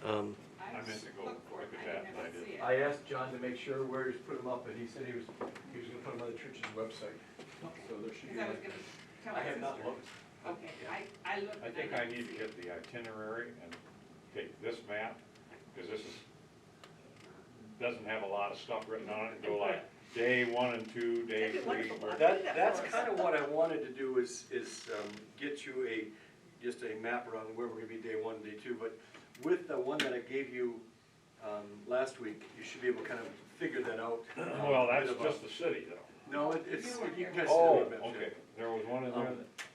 I meant to go look at that, and I didn't. I asked John to make sure where he's put them up, and he said he was gonna put them on the church's website. So there should be. Because I was gonna tell my I have not sister. looked. Okay, Yeah. I looked. I think I need to get the itinerary and take this map, because this is, doesn't have a lot of stuff written on it, and go like day 1 and 2, day That'd be 3. wonderful. where- That's kind of what I wanted to do is get you just a map around where we're gonna be day 1 and day 2, but with the one that I gave you last week, you should be able to kind of figure that out. Well, that's just the city, though. No, it's, you guys. Oh, okay, there was one in there that,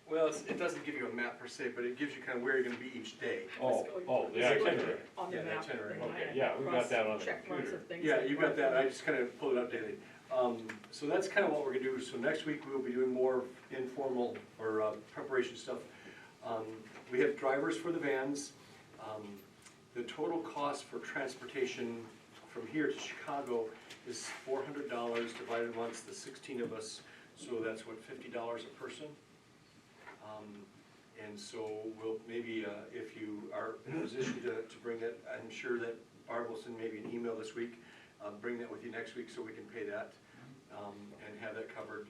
Well, it doesn't give you a map per se, but it gives you kind of where you're gonna be each day. oh, the itinerary. On the Yeah, the map. itinerary. and I Okay, had yeah, we got cross that on the check marks computer. of things Yeah, that you got that, I just kind of pulled it up daily. So that's kind of what we're gonna do, so next week we'll be doing more informal or preparation stuff. We have drivers for the vans. The total cost for transportation from here to Chicago is $400 divided amongst the 16 of us, so that's what, $50 a person? And so we'll maybe, if you are in a position to bring that, I'm sure that Barb will send maybe an email this week, bring that with you next week so we can pay that, and have that covered.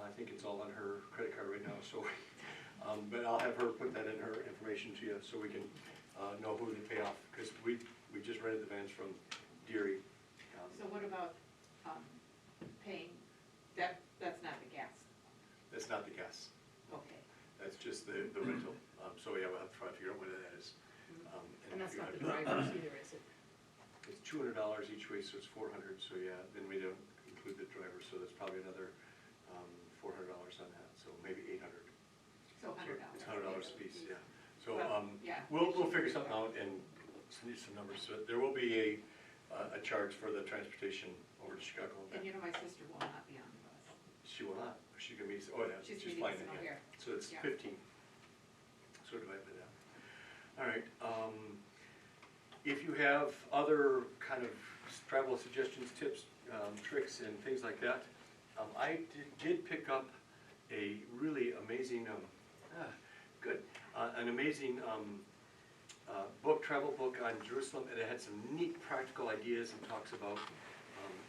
I think it's all on her credit card right now, so, but I'll have her put that in her information to you so we can know who to pay off, because we just rented the vans from Deary. So what about, paying, that's not the gas, That's not the gas, okay. that's just the rental. So yeah, we'll have to try to figure out whether that is. And that's if you not the have- drivers either, is it? It's $200 each way, so it's $400, so yeah, then we don't include the driver, so that's probably another $400 on that, so maybe $800. So $100. It's $100 a piece, yeah. So, Well, yeah. we'll figure something out and send you some numbers, so there will be a charge for the transportation over to Chicago. And you know, my sister will not be on the bus. She will not, she's gonna be, oh yeah, She's she's meeting flying us in, out yeah. here. So it's Yeah. 15, so divide by that. All right, if you have other kind of travel suggestions, tips, tricks, and things like that, I did pick up a really amazing, an amazing travel book on Jerusalem, and it had some neat practical ideas and talks about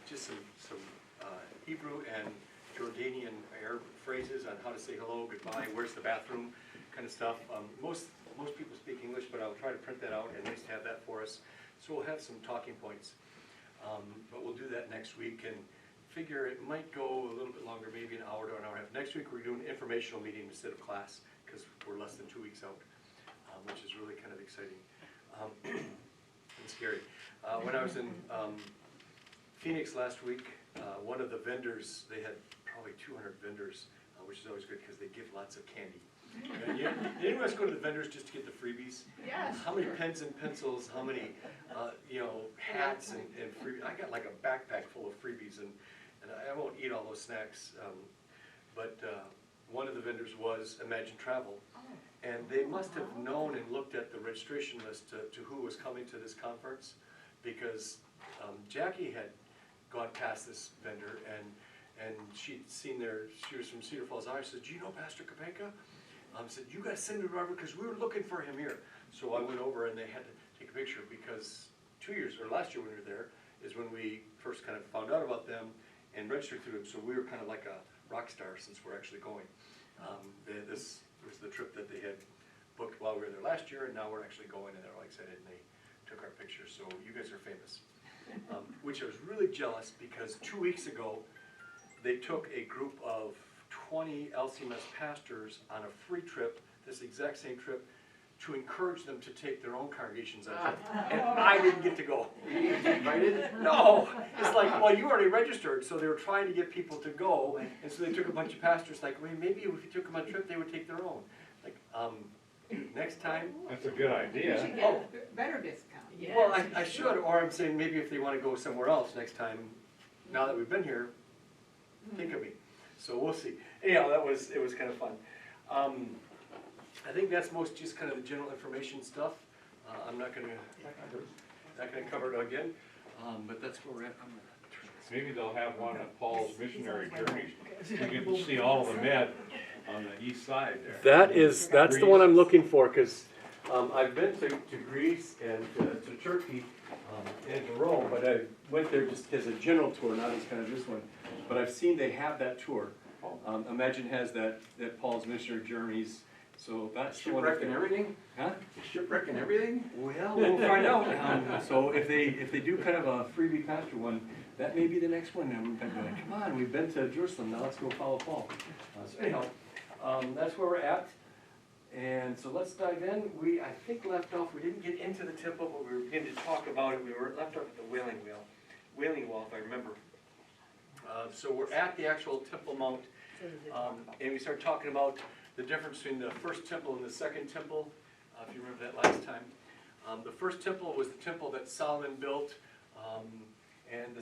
just some Hebrew and Jordanian Arab phrases on how to say hello, goodbye, where's the bathroom, kind of stuff. Most people speak English, but I'll try to print that out and at least have that for us. So we'll have some talking points, but we'll do that next week and figure it might go a little bit longer, maybe an hour to an hour and a half. Next week we're doing an informational meeting instead of class because we're less than 2 weeks out, which is really kind of exciting and scary. When I was in Phoenix last week, one of the vendors, they had probably 200 vendors, which is always good because they give lots of candy. And you anyone else go to the vendors just to get the freebies? Yes. How many pens and pencils, how many, hats and freebies? I got like a backpack full of freebies, and I won't eat all those snacks. But one of the vendors was Imagine Travel. And they must have known and looked at the registration list to who was coming to this conference, because Jackie had gone past this vendor and she'd seen she was from Cedar Falls, Iowa. She said, "Do you know Pastor Kopeka?" Said, "You guys send me Robert because we were looking for him here." So I went over and they had to take a picture because last year when we were there is when we first kind of found out about them and registered through them. So we were kind of like a rock star since we're actually going. This was the trip that they had booked while we were there last year, and now we're actually going, and they're all excited, and they took our picture. So you guys are famous, which I was really jealous because 2 weeks ago they took a group of 20 LCMS pastors on a free trip, this exact same trip, to encourage them to take their own congregations on trip. And I didn't get to go. Invited? No, it's like, well, you already registered, so they were trying to get people to go, and so they took a bunch of pastors, like, well, maybe if you took them on a trip, they would take their own. Like, next time, that's a good You idea. should get a better discount. Yes. well, I should, or I'm saying maybe if they want to go somewhere else next time, now that we've been here, think of me. So we'll see. Anyhow, it was kind of fun. I think that's most just kind of the general information stuff. I'm not gonna cover it again, but that's where we're at. I'm gonna turn this. Maybe they'll have one of Paul's missionary journeys. You can see all of the med on the east side there. That's the one I'm looking for, because I've been to Greece and to Turkey and to Rome, but I went there just as a general tour, not as kind of this one. But I've seen they have that tour. Imagine has that Paul's missionary journeys. So that's the one. Shipwreck and everything? Huh? Shipwreck and everything? Well, we'll find out. So if they do kind of a freebie pastor one, that may be the next one. And we'd be like, come on, we've been to Jerusalem, now let's go follow Paul. So anyhow, that's where we're at. And so let's dive in. We, I think, left off, we didn't get into the temple, but we were beginning to talk about it. We were left off at the Wailing Wall, if I remember. So we're at the actual Temple Mount, and we started talking about the difference between the first temple and the second temple, if you remember that last time. The first temple was the temple that Solomon built, and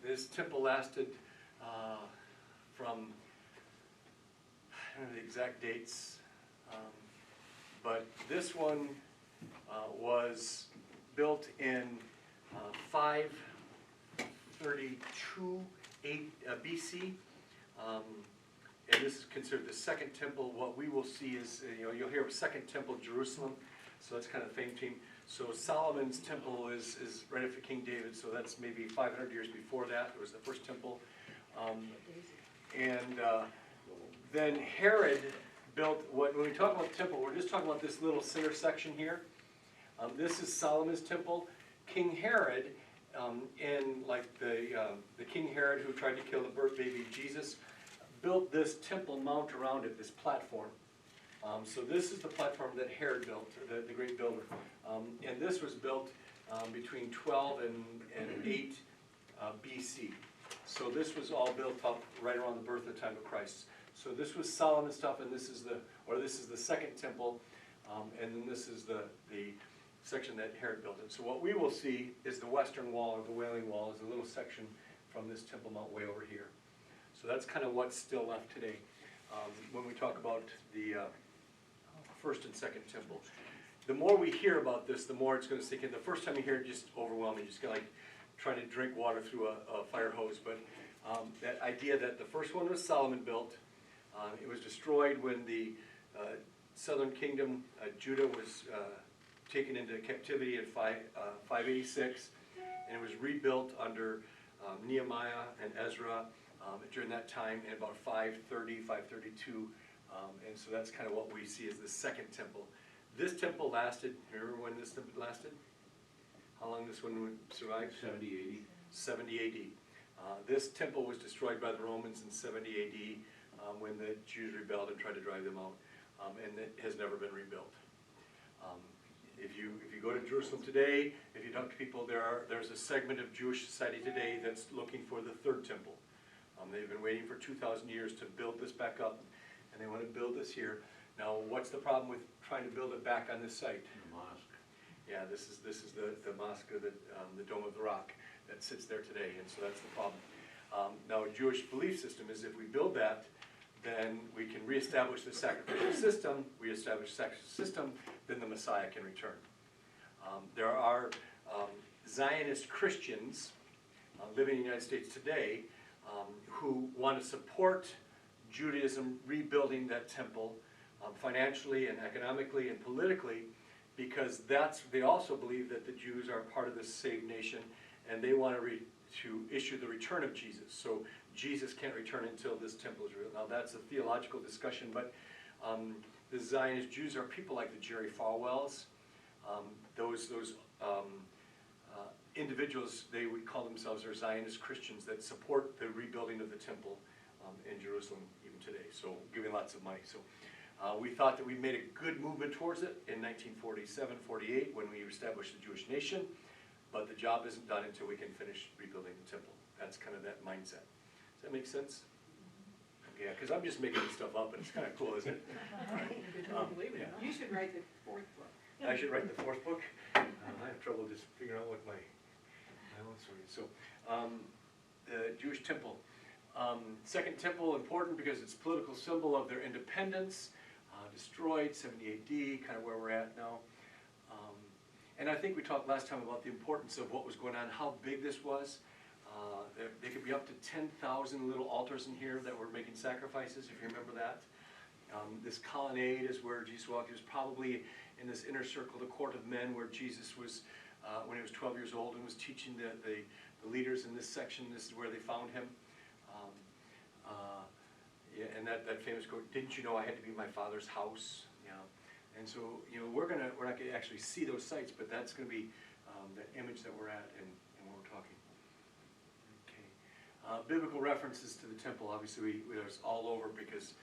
this temple lasted from, I don't know the exact dates, but this one was built in 532 BC, and this is considered the second temple. What we will see is, you'll hear of Second Temple Jerusalem, so that's kind of the fame team. So Solomon's temple is right after King David, so that's maybe 500 years before that. It was the first temple. Then Herod built, when we talk about the temple, we're just talking about this little center section here. This is Solomon's temple. King Herod, and like the King Herod who tried to kill the birth baby Jesus, built this Temple Mount around it, this platform. So this is the platform that Herod built, the great builder. And this was built between 12 and 8 BC. So this was all built up right around the birth of the time of Christ. So this was Solomon's stuff, and this is the second temple, and then this is the section that Herod built. And so what we will see is the western wall, or the Wailing Wall, is a little section from this Temple Mount way over here. So that's kind of what's still left today when we talk about the first and second temple. The more we hear about this, the more it's going to sink in. The first time you hear it, just overwhelming. Just kind of like trying to drink water through a fire hose. But that idea that the first one was Solomon built. It was destroyed when the southern kingdom, Judah, was taken into captivity in 586, and it was rebuilt under Nehemiah and Ezra during that time in about 530, 532, and so that's kind of what we see as the second temple. This temple lasted, remember when this temple lasted? How long this one would survive? 70 AD. 70 AD. This temple was destroyed by the Romans in 70 AD when the Jews rebelled and tried to drive them out, and it has never been rebuilt. If you go to Jerusalem today, if you talk to people, there's a segment of Jewish society today that's looking for the third temple. They've been waiting for 2,000 years to build this back up, and they want to build this here. Now, what's the problem with trying to build it back on this site? The mosque. Yeah, this is the mosque, the Dome of the Rock that sits there today, and so that's the problem. Now, a Jewish belief system is if we build that, then we can reestablish the sacrificial system. Reestablish the sacrificial system, then the Messiah can return. There are Zionist Christians living in the United States today who want to support Judaism rebuilding that temple financially and economically and politically, because they also believe that the Jews are part of this saved nation, and they want to issue the return of Jesus. So Jesus can't return until this temple is rebuilt. Now that's a theological discussion, but the Zionist Jews are people like the Jerry Falwells. Those individuals, they would call themselves are Zionist Christians that support the rebuilding of the temple in Jerusalem even today, so giving lots of money. So we thought that we made a good movement towards it in 1947, 48 when we established the Jewish nation, but the job isn't done until we can finish rebuilding the temple. That's kind of that mindset. Does that make sense? Yeah, because I'm just making this stuff up, and it's kind of cool, isn't it? Yeah. You should write the fourth book. I should write the fourth book. I have trouble just figuring out what my own story is. So, the Jewish temple. Second temple, important because it's a political symbol of their independence. Destroyed, 70 AD, kind of where we're at now. And I think we talked last time about the importance of what was going on, how big this was. There could be up to 10,000 little altars in here that were making sacrifices, if you remember that. This colonnade is where Jesus walked. He was probably in this inner circle, the court of men, where Jesus was, when he was 12 years old and was teaching the leaders in this section. This is where they found him. Yeah, and that famous quote, "Didn't you know I had to be in my Father's house?" You know, and so we're not gonna actually see those sites, but that's gonna be the image that we're at and where we're talking. Okay, biblical references to the temple. Obviously, there's all over because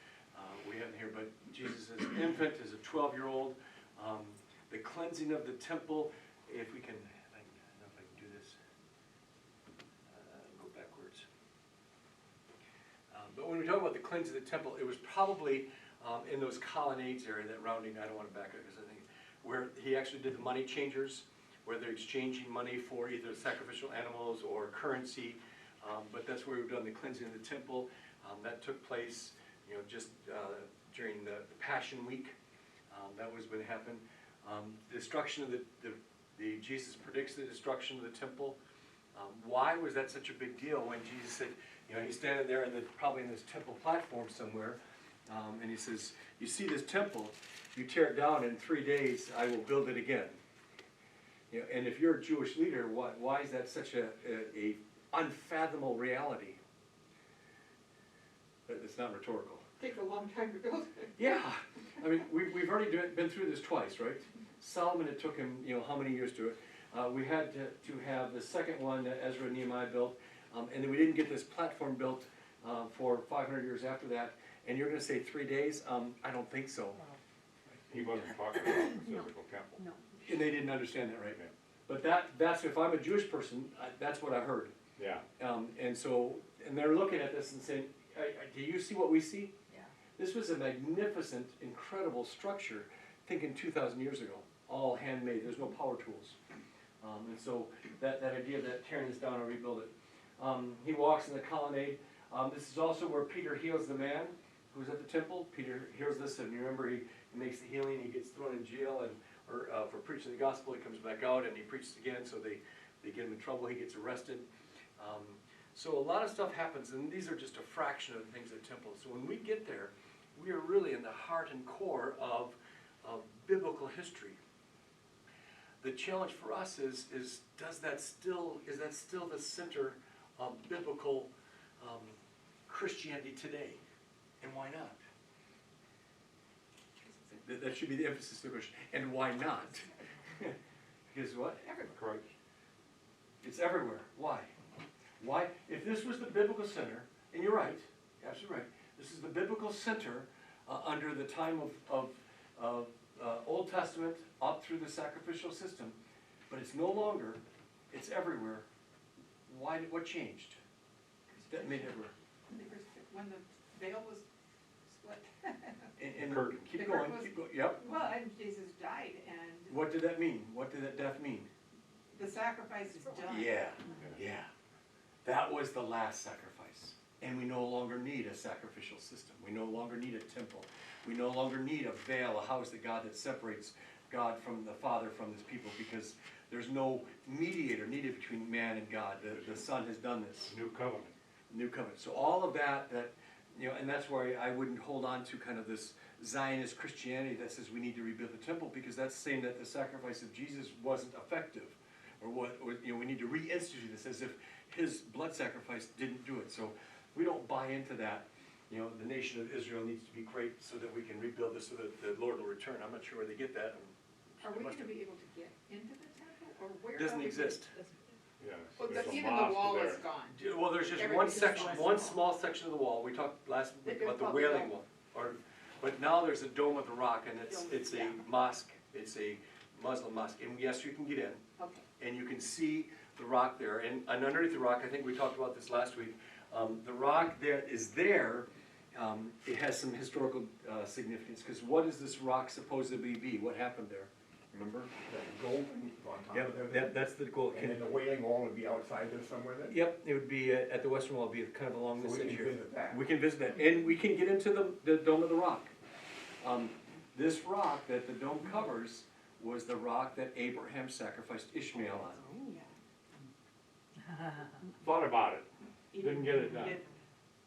we have it here. But Jesus as an infant, as a 12-year-old, the cleansing of the temple. If we can, I don't know if I can do this. Go backwards. But when we talk about the cleansing of the temple, it was probably in those colonnades area, that rounding, I don't want to back up because I think, where he actually did the money changers, where they're exchanging money for either sacrificial animals or currency. But that's where we've done the cleansing of the temple. That took place, just during the Passion Week. That was when it happened. Destruction of Jesus predicts the destruction of the temple. Why was that such a big deal when Jesus said, he's standing there probably in this temple platform somewhere, and he says, "You see this temple, you tear it down in 3 days, I will build it again." And if you're a Jewish leader, why is that such a unfathomable reality? It's not rhetorical. Takes a long time to build it. Yeah, I mean, we've already been through this twice, right? Solomon, it took him, how many years to it? We had to have the second one that Ezra and Nehemiah built, and then we didn't get this platform built for 500 years after that. And you're going to say 3 days? I don't think so. He wasn't talking about the physical temple. No. And they didn't understand that, right? Yeah. But that's if I'm a Jewish person, that's what I heard. Yeah. And they're looking at this and saying, "Do you see what we see?" Yeah. This was a magnificent, incredible structure, thinking 2,000 years ago, all handmade. There's no power tools. And so that idea of that tearing this down and rebuild it. He walks in the colonnade. This is also where Peter heals the man who was at the temple. Peter hears this, and you remember he makes the healing. He gets thrown in jail or for preaching the gospel. He comes back out and he preaches again, so they get him in trouble. He gets arrested. So a lot of stuff happens, and these are just a fraction of the things at the temple. So when we get there, we are really in the heart and core of biblical history. The challenge for us is that still the center of biblical Christianity today? And why not? That should be the emphasis of the question. And why not? Because what? Christ. It's everywhere. Why? Why? If this was the biblical center, and you're right, absolutely right, this is the biblical center under the time of Old Testament up through the sacrificial system, but it's no longer, it's everywhere. Why? What changed? That made it everywhere. When the veil was split. And Curtain. keep The going, curtain was- keep going. Yep. Well, and Jesus died, and What did that mean? What did that death mean? the sacrifice is done. Yeah. That was the last sacrifice. And we no longer need a sacrificial system. We no longer need a temple. We no longer need a veil, a house that separates God from the Father from his people, because there's no mediator needed between man and God. The Son has done this. New covenant. New covenant. So all of that, and that's why I wouldn't hold on to kind of this Zionist Christianity that says we need to rebuild the temple, because that's saying that the sacrifice of Jesus wasn't effective, or we need to reinstitute this as if his blood sacrifice didn't do it. So we don't buy into that. The nation of Israel needs to be great so that we can rebuild this, so that the Lord will return. I'm not sure where they get that. Are we going to be able to get into the temple, or where? It doesn't are we exist. Yeah. Well, There's a even the mosque wall there. is gone. Well, there's just one Everything's section, less one small. small section of the wall. We talked last week They about the call it Wailing dome. Wall. But now there's a Dome of the Rock, and it's a Yeah. mosque. It's a Muslim mosque. And yes, you can get in, Okay. and you can see the rock there. And underneath the rock, I think we talked about this last week, the rock there is there. It has some historical significance, because what does this rock supposedly be? What happened there? Remember? That golden on top Yeah, of everything. that's the goal. And then the Wailing Wall would be outside there somewhere then? Yep, it would be at the western wall, it'd be kind of along So this we edge can here. visit that. We can visit that, and we can get into the Dome of the Rock. This rock that the dome covers was the rock that Abraham sacrificed Ishmael on. Oh, yeah. Thought about it. Didn't get it done.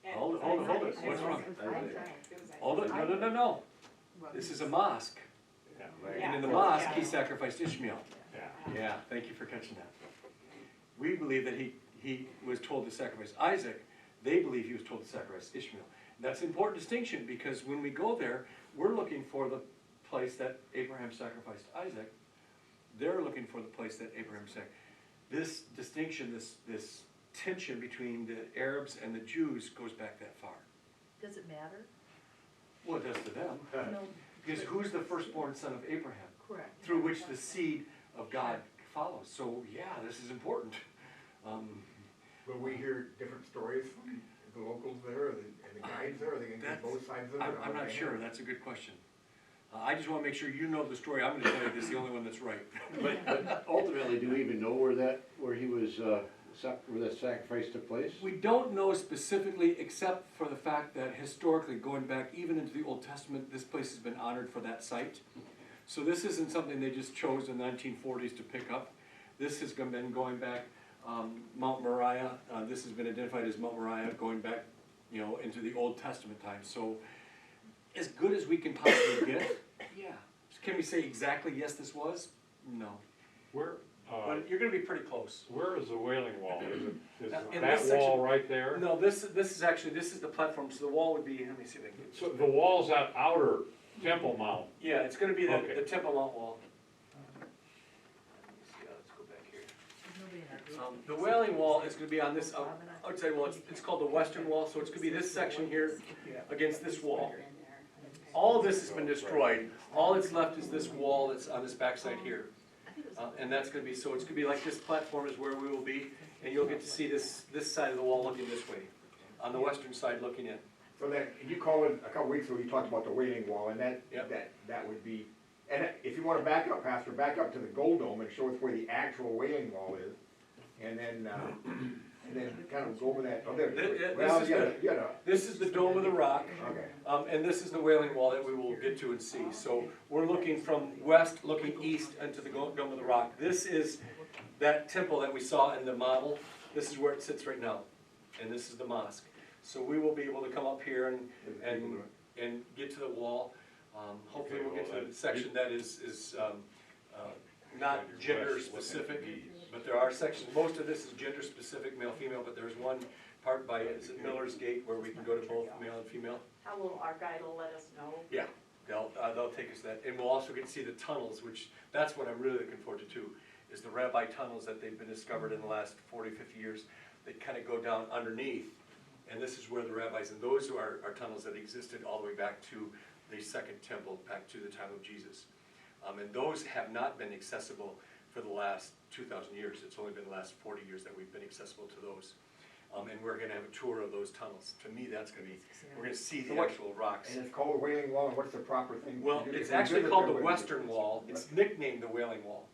And- Hold it, what's wrong? It was Hold it, Isaac. no. Well, This is a mosque, Yeah, and in the Yeah. mosque, he sacrificed Ishmael. yeah. Yeah, thank you for catching that. We believe that he was told to sacrifice Isaac. They believe he was told to sacrifice Ishmael. And that's an important distinction because when we go there, we're looking for the place that Abraham sacrificed Isaac. They're looking for the place that Abraham sacrificed. This distinction, this tension between the Arabs and the Jews goes back that far. Does it matter? Well, it does to them. No. Because who's the firstborn son of Abraham? Correct. Through which the seed of God follows. So, yeah, this is important. Will we hear different stories from the locals there, and the guides there, are they gonna get both sides of it? I'm not sure, that's a good question. I just wanna make sure you know the story, I'm gonna tell you this is the only one that's right. But ultimately, do we even know where he was, where that sacrifice took place? We don't know specifically, except for the fact that historically, going back even into the Old Testament, this place has been honored for that site. So this isn't something they just chose in the 1940s to pick up. This has been going back, Mount Moriah, this has been identified as Mount Moriah, going back, into the Old Testament times. So as good as we can possibly get, yeah. Can we say exactly, yes, this was? No. Where, But you're gonna be pretty close. where is the Wailing Wall? Is In that this wall section- right there? No, this is the platform, so the wall would be, let me see if I can. So the wall's that outer Temple Mount. Yeah, it's gonna be Okay. the Temple Mount wall. Let me see, let's go back here. Nobody in our group. The Wailing Wall is gonna be on this, I would say, well, it's called the Western Wall, so it's gonna be this section here against this wall. All of this has been destroyed, all that's left is this wall that's on this backside here. And that's gonna be, so it's gonna be like this platform is where we will be, and you'll get to see this side of the wall looking this way, on the western side looking in. So that, you called it, a couple weeks ago, you talked about the Wailing Wall, and Yep. that would be, and if you wanna back up, Pastor, back up to the Gold Dome and show us where the actual Wailing Wall is, and then kind of go over that, oh, there it is. This Well, is you good. gotta, This is the Dome of the Rock. okay. And this is the Wailing Wall that we will get to and see. So we're looking from west, looking east into the Dome of the Rock. This is that temple that we saw in the model. This is where it sits right now. And this is the mosque. So we will be able to come up here and get to the wall. Hopefully we'll get to the section that is not gender specific, but there are sections, most of this is gender specific, male, female, but there's one part by, is it Miller's Gate, where we can go to both male and female? How will our guide will let us know? Yeah, they'll take us to that, and we'll also get to see the tunnels, which, that's what I'm really looking forward to too, is the rabbi tunnels that they've been discovered in the last 40, 50 years, that kind of go down underneath, and this is where the rabbis, and those are tunnels that existed all the way back to the second temple, back to the time of Jesus. And those have not been accessible for the last 2,000 years, it's only been the last 40 years that we've been accessible to those. And we're gonna have a tour of those tunnels, to me, that's gonna be, we're gonna see the actual rocks. And it's called the Wailing Wall, and what's the proper thing? Well, to do? it's If we actually visit called there, the what do we do? Western Wall. It's nicknamed the Wailing Wall.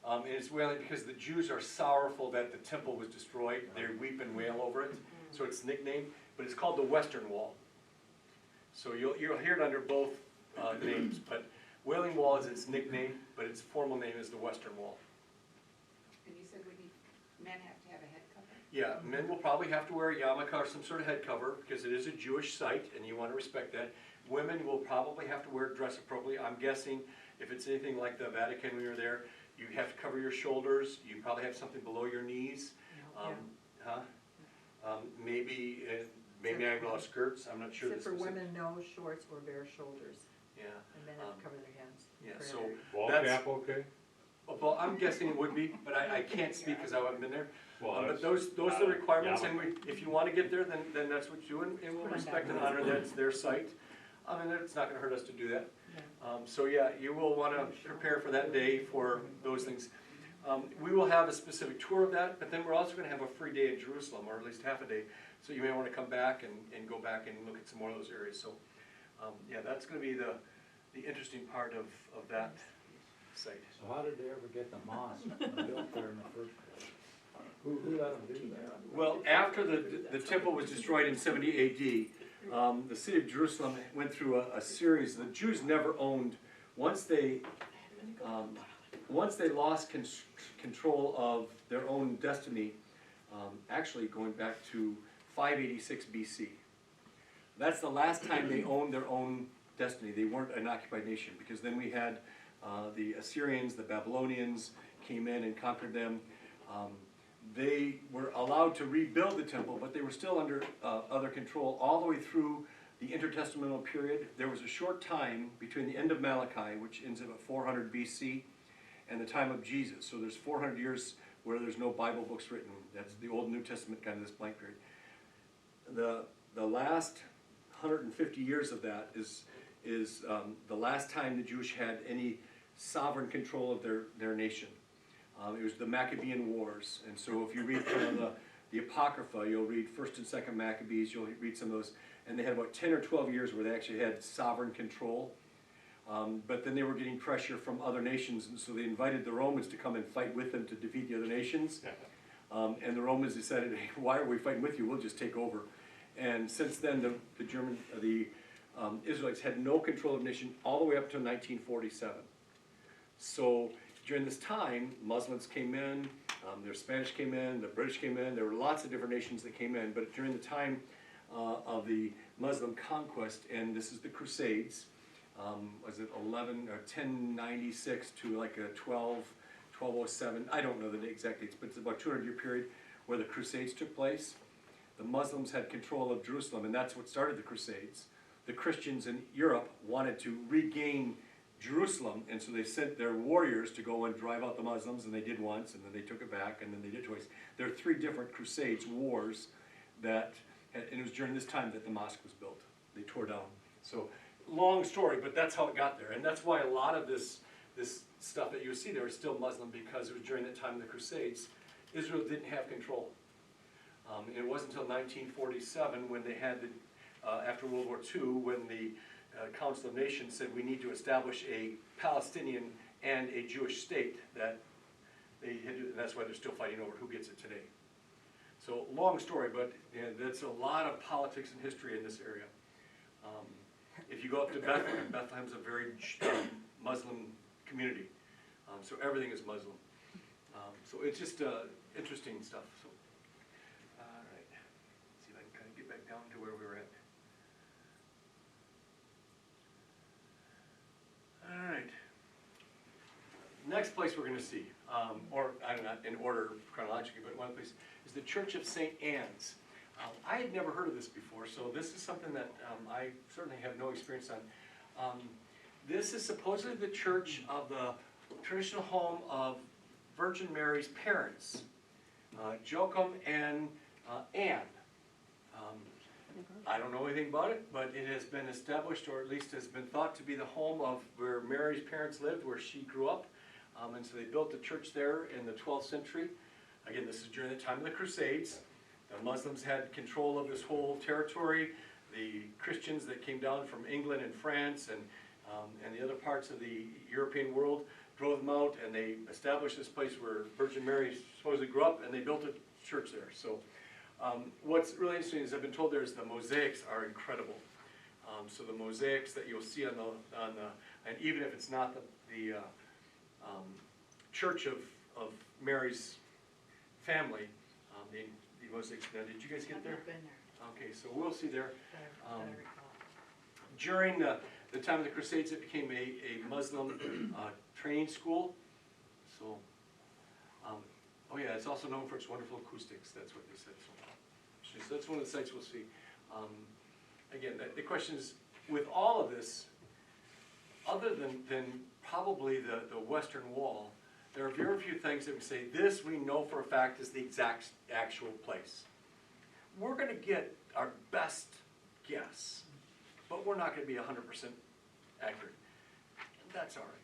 And it's wailing because the Jews are sorrowful that the temple was destroyed. They weep and wail over it. So it's nicknamed, but it's called the Western Wall. So you'll hear it under both names, but Wailing Wall is its nickname, but its formal name is the Western Wall. And you said men have to have a head cover? Yeah, men will probably have to wear a yarmulke or some sort of head cover because it is a Jewish site and you want to respect that. Women will probably have to dress appropriately. I'm guessing if it's anything like the Vatican when you're there, you have to cover your shoulders. You probably have something below your knees. Maybe I know skirts. I'm not sure. Except for the specific- women, no shorts or bare shoulders, Yeah. and men have to cover their hands. Yeah. for So every- Ball that's. cap, okay? Well, I'm guessing it would be, but I can't speak because I haven't been there. Well, But that's those are the requirements, and if you want to get there, then that's what you do, and we'll respect and honor that's their site. And it's not gonna hurt us to do that. So yeah, you will want to prepare for that day for those things. We will have a specific tour of that, but then we're also gonna have a free day in Jerusalem, or at least half a day. So you may want to come back and go back and look at some more of those areas. So, yeah, that's gonna be the interesting part of that site. So how did they ever get the mosque built there in the first place? Who let them do that? Well, after the temple was destroyed in 70 AD, the city of Jerusalem went through a series. The Jews never owned, once they lost control of their own destiny, actually going back to 586 BC. That's the last time they owned their own destiny. They weren't an occupied nation, because then we had the Assyrians, the Babylonians came in and conquered them. They were allowed to rebuild the temple, but they were still under other control all the way through the intertestamental period. There was a short time between the end of Malachi, which ends at 400 BC, and the time of Jesus. So there's 400 years where there's no Bible books written. That's the Old and New Testament, kind of this blank period. The last 150 years of that is the last time the Jewish had any sovereign control of their nation. It was the Maccabean Wars, and so if you read some of the Apocrypha, you'll read 1st and 2nd Maccabees, you'll read some of those, and they had about 10 or 12 years where they actually had sovereign control. But then they were getting pressure from other nations, and so they invited the Romans to come and fight with them to defeat the other nations. And the Romans decided, hey, why are we fighting with you? We'll just take over. And since then, the Israelites had no control of the nation all the way up to 1947. So during this time, Muslims came in, the Spanish came in, the British came in. There were lots of different nations that came in. But during the time of the Muslim conquest, and this is the Crusades, was it 1096 to like a 1207? I don't know the exact dates, but it's about a 200-year period where the Crusades took place. The Muslims had control of Jerusalem, and that's what started the Crusades. The Christians in Europe wanted to regain Jerusalem, and so they sent their warriors to go and drive out the Muslims, and they did once, and then they took it back, and then they did twice. There are 3 different Crusades, wars, and it was during this time that the mosque was built. They tore down. So, long story, but that's how it got there, and that's why a lot of this stuff that you see there is still Muslim, because it was during the time of the Crusades. Israel didn't have control. It wasn't until 1947 when they had after World War II, when the Council of Nations said we need to establish a Palestinian and a Jewish state, that they had to, and that's why they're still fighting over who gets it today. So long story, but that's a lot of politics and history in this area. If you go up to Bethlehem, Bethlehem's a very Muslim community, so everything is Muslim. So it's just interesting stuff. So, all right, see if I can kind of get back down to where we were at. All right. Next place we're going to see, or I don't know, in order chronologically, but one place is the Church of St. Anne's. I had never heard of this before, so this is something that I certainly have no experience on. This is supposedly the church of the traditional home of Virgin Mary's parents, Joachim and Anne. I don't know anything about it, but it has been established, or at least has been thought to be the home of where Mary's parents lived, where she grew up. And so they built a church there in the 12th century. Again, this is during the time of the Crusades. The Muslims had control of this whole territory. The Christians that came down from England and France and the other parts of the European world drove them out, and they established this place where Virgin Mary supposedly grew up, and they built a church there. So what's really interesting is I've been told the mosaics are incredible. So the mosaics that you'll see on the and even if it's not the Church of Mary's family, the mosaics. Now, did you guys get there? I've been there. Okay, so we'll see there. That I recall. During the time of the Crusades, it became a Muslim training school. So, oh yeah, it's also known for its wonderful acoustics. That's what they said. So that's one of the sites we'll see. Again, the question is, with all of this, other than probably the Western Wall, there are very few things that we say, this we know for a fact is the exact actual place. We're going to get our best guess, but we're not going to be 100% accurate. That's all right.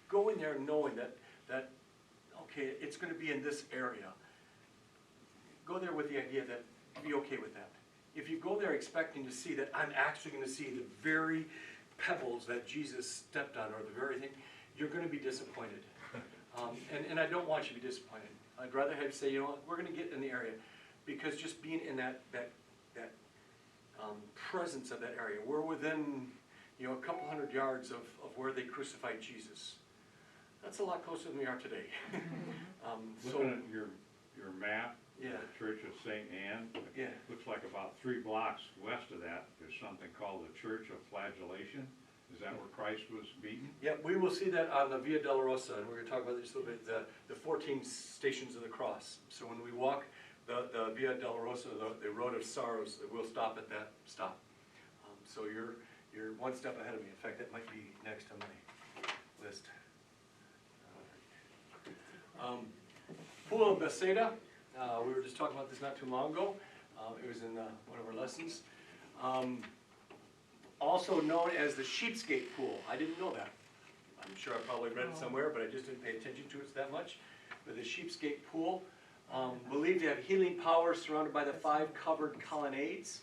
Go in there knowing that okay, it's going to be in this area. Go there with the idea that be okay with that. If you go there expecting to see that I'm actually going to see the very pebbles that Jesus stepped on, or the very thing, you're going to be disappointed. And I don't want you to be disappointed. I'd rather have you say, you know what, we're going to get in the area, because just being in that presence of that area, we're within, a couple hundred yards of where they crucified Jesus. That's a lot closer than we are today. Looking at your map, Yeah. the Church of St. Anne. Yeah. Looks like about 3 blocks west of that, there's something called the Church of Flagellation. Is that where Christ was beaten? Yeah, we will see that on the Via Dolorosa, and we're gonna talk about this a little bit, the 14 stations of the cross. So when we walk the Via Dolorosa, the road of sorrows, we'll stop at that stop. So you're one step ahead of me. In fact, that might be next on my list. Pool of Bethsaida, we were just talking about this not too long ago. It was in one of our lessons. Also known as the Sheep's Gate Pool. I didn't know that. I'm sure I probably read it somewhere, but I just didn't pay attention to it that much. But the Sheep's Gate Pool, believed to have healing power surrounded by the 5 covered colonnades.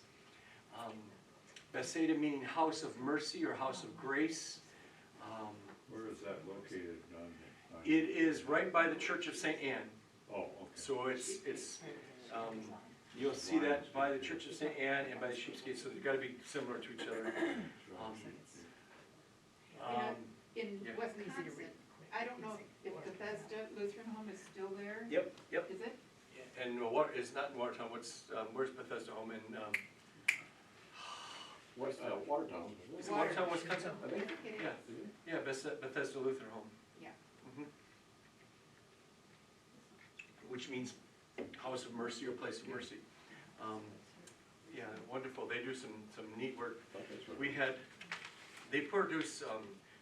Bethsaida meaning house of mercy or house of grace. Where is that located? It is right by the Church of St. Anne. Oh, okay. So it's you'll see that by the Church of St. Anne and by the Sheep's Gate, so they've gotta be similar to each other. In yeah. Wisconsin, I don't know if Bethesda Lutheran Home is still there. Yep, yep. Is it? And what, it's not in Watertown, where's Bethesda Home in, West, Watertown. is it Watertown, Wisconsin? I think. It is. Yeah, yeah, Bethesda Lutheran Home. Yeah. Mhm. Which means house of mercy or place of mercy. Yeah, wonderful, they do some neat work. They produce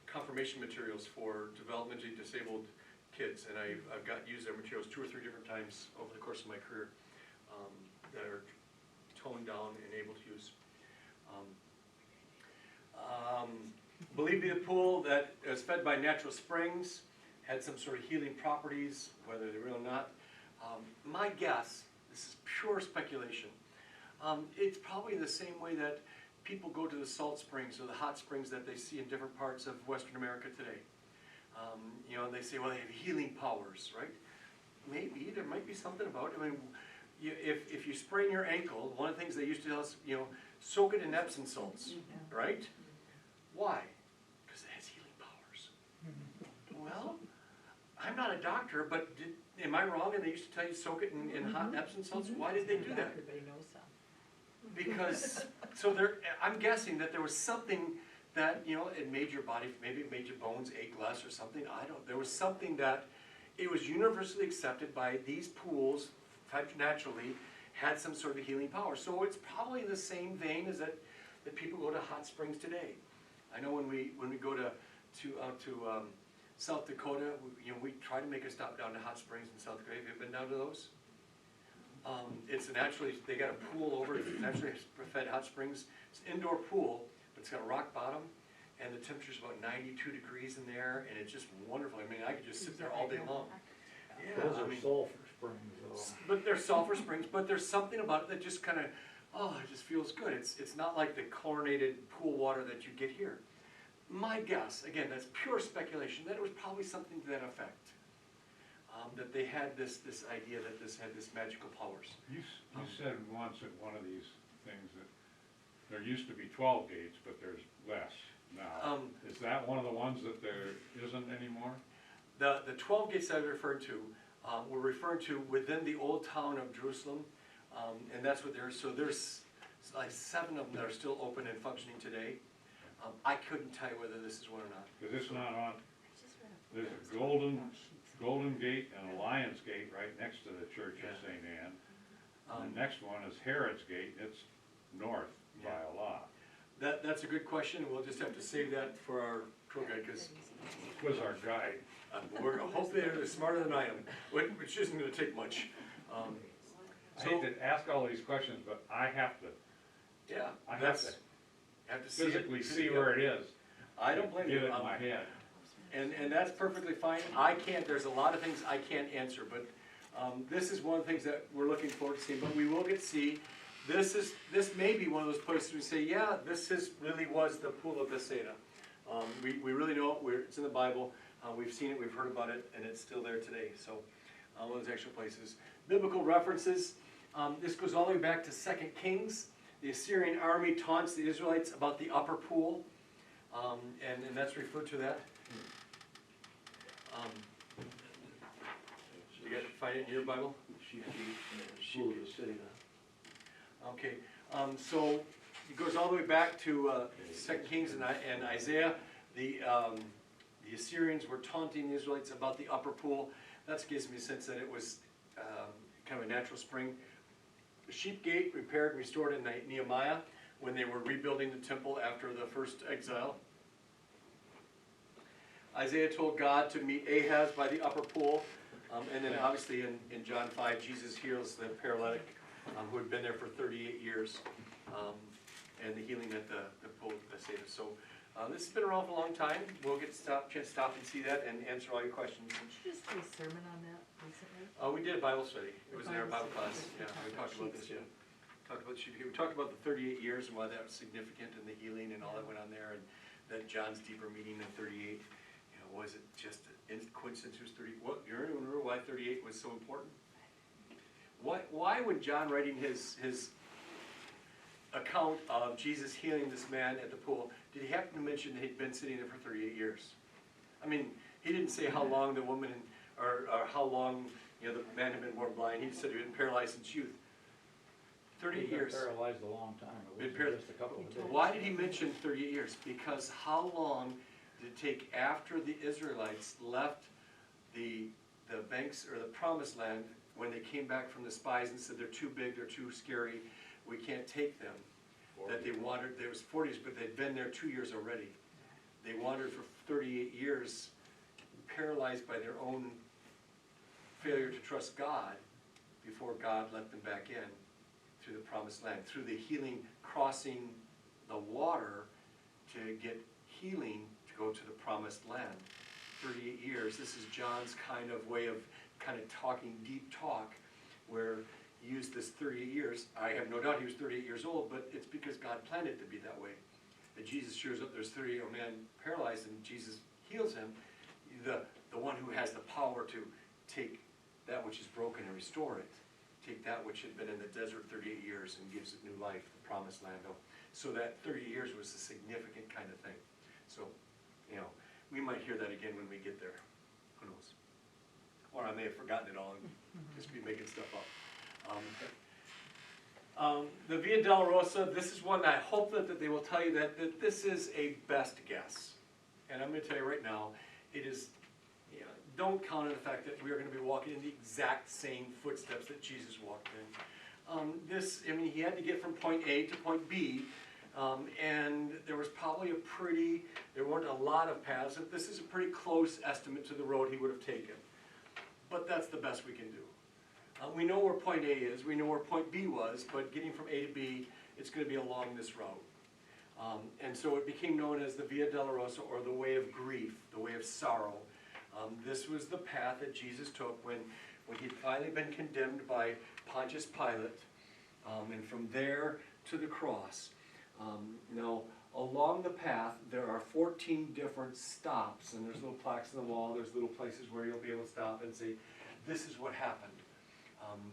confirmation materials for developmentally disabled kids, and I've got used their materials 2 or 3 different times over the course of my career that are toned down and able to use. Believed to be a pool that is fed by natural springs, had some sort of healing properties, whether they're real or not. My guess, this is pure speculation, it's probably the same way that people go to the salt springs or the hot springs that they see in different parts of Western America today. You know, they say, well, they have healing powers, right? Maybe, there might be something about it. I mean, if you sprain your ankle, one of the things they used to tell us, you know, soak it in Epsom salts, right? Why? Because it has healing powers. Well, I'm not a doctor, but am I wrong? And they used to tell you soak it in hot Epsom salts? Why did they do that? Everybody knows some. Because, I'm guessing that there was something that, you know, it made your body, maybe it made your bones ache less or something, there was something that, it was universally accepted by these pools, naturally, had some sort of healing power. So it's probably the same vein as that people go to hot springs today. I know when we go to South Dakota, we try to make a stop down to hot springs in South Dakota. Have you been down to those? It's naturally, they got a pool over, it's naturally fed hot springs. It's an indoor pool, but it's got a rock bottom, and the temperature's about 92 degrees in there, and it's just wonderful. I mean, I could just sit there all day long. Yeah, Those I are mean, sulfur springs, though. but they're sulfur springs, but there's something about it that just kind of, it just feels good. It's not like the chlorinated pool water that you get here. My guess, again, that's pure speculation, that it was probably something to that effect. That they had this idea that this had this magical powers. You said once at one of these things that there used to be 12 gates, but there's less now. Is that one of the ones that there isn't anymore? The 12 gates that I referred to were referred to within the old town of Jerusalem, and that's what there's. So there's like 7 of them that are still open and functioning today. I couldn't tell you whether this is one or not. Because it's not on, there's a Golden Gate and a Lion's Gate right next to the Church of St. Anne. The next one is Herod's Gate, it's north by a lot. That's a good question, we'll just have to save that for our tour guide, because Was our guide. hopefully they're smarter than I am, which isn't gonna take much. I hate to ask all these questions, but I have to Yeah, I have have to see it. physically see where it is. I don't blame you. Get it in my head. And that's perfectly fine. I can't, there's a lot of things I can't answer, but this is one of the things that we're looking forward to seeing, but we will get to see. This may be one of those places we say, yeah, really was the Pool of Bethsaida. We really know it, it's in the Bible, we've seen it, we've heard about it, and it's still there today, so one of those actual places. Biblical references, this goes all the way back to 2 Kings. The Assyrian army taunts the Israelites about the upper pool, and that's referred to that. You got to find it in your Bible? Sheep gate, school of the city. Okay, so it goes all the way back to 2 Kings and Isaiah. The Assyrians were taunting the Israelites about the upper pool. That gives me a sense that it was kind of a natural spring. The sheep gate repaired and restored in Nehemiah when they were rebuilding the temple after the first exile. Isaiah told God to meet Ahaz by the upper pool. And then obviously in John 5, Jesus heals the paralytic who had been there for 38 years. And the healing at the pool of Cedar. So this has been around for a long time. We'll get chance to stop and see that and answer all your questions. Did you just do a sermon on that recently? We did a Bible study. It was in our Bible Bible class. study. Yeah, we talked about this, yeah. We talked about the 38 years and why that was significant and the healing and all that went on there, and that John's deeper meaning in 38. Was it just a coincidence it was 30? What, you remember why 38 was so important? Why when John writing his account of Jesus healing this man at the pool, did he happen to mention that he'd been sitting there for 38 years? I mean, he didn't say how long the woman, or how long the man had been born blind. He just said he'd been paralyzed since youth. 38 years. Paralyzed a long time, it wasn't just a couple of days. Why did he mention 38 years? Because how long did it take after the Israelites left the banks or the promised land, when they came back from the spies and said they're too big, they're too scary, we can't take them, that they wandered, there was 40s, but they'd been there 2 years already. They wandered for 38 years, paralyzed by their own failure to trust God, before God let them back in through the promised land, through the healing, crossing the water to get healing to go to the promised land. 38 years, this is John's kind of way of talking deep talk, where he used this 38 years. I have no doubt he was 38 years old, but it's because God planned it to be that way. That Jesus shows up, there's 38-year-old man paralyzed, and Jesus heals him. The one who has the power to take that which is broken and restore it. Take that which had been in the desert 38 years and gives it new life, the promised land. So that 30 years was a significant kind of thing. So, we might hear that again when we get there. Who knows? Or I may have forgotten it all and just be making stuff up. The Via Dolorosa, this is one I hope that they will tell you that this is a best guess. And I'm going to tell you right now, it is, don't count on the fact that we are going to be walking in the exact same footsteps that Jesus walked in. He had to get from point A to point B, and there was probably there weren't a lot of paths. This is a pretty close estimate to the road he would have taken. But that's the best we can do. We know where point A is, we know where point B was, but getting from A to B, it's going to be along this route. And so it became known as the Via Dolorosa, or the way of grief, the way of sorrow. This was the path that Jesus took when he'd finally been condemned by Pontius Pilate, and from there to the cross. Now, along the path, there are 14 different stops, and there's little plaques on the wall, there's little places where you'll be able to stop and say, this is what happened.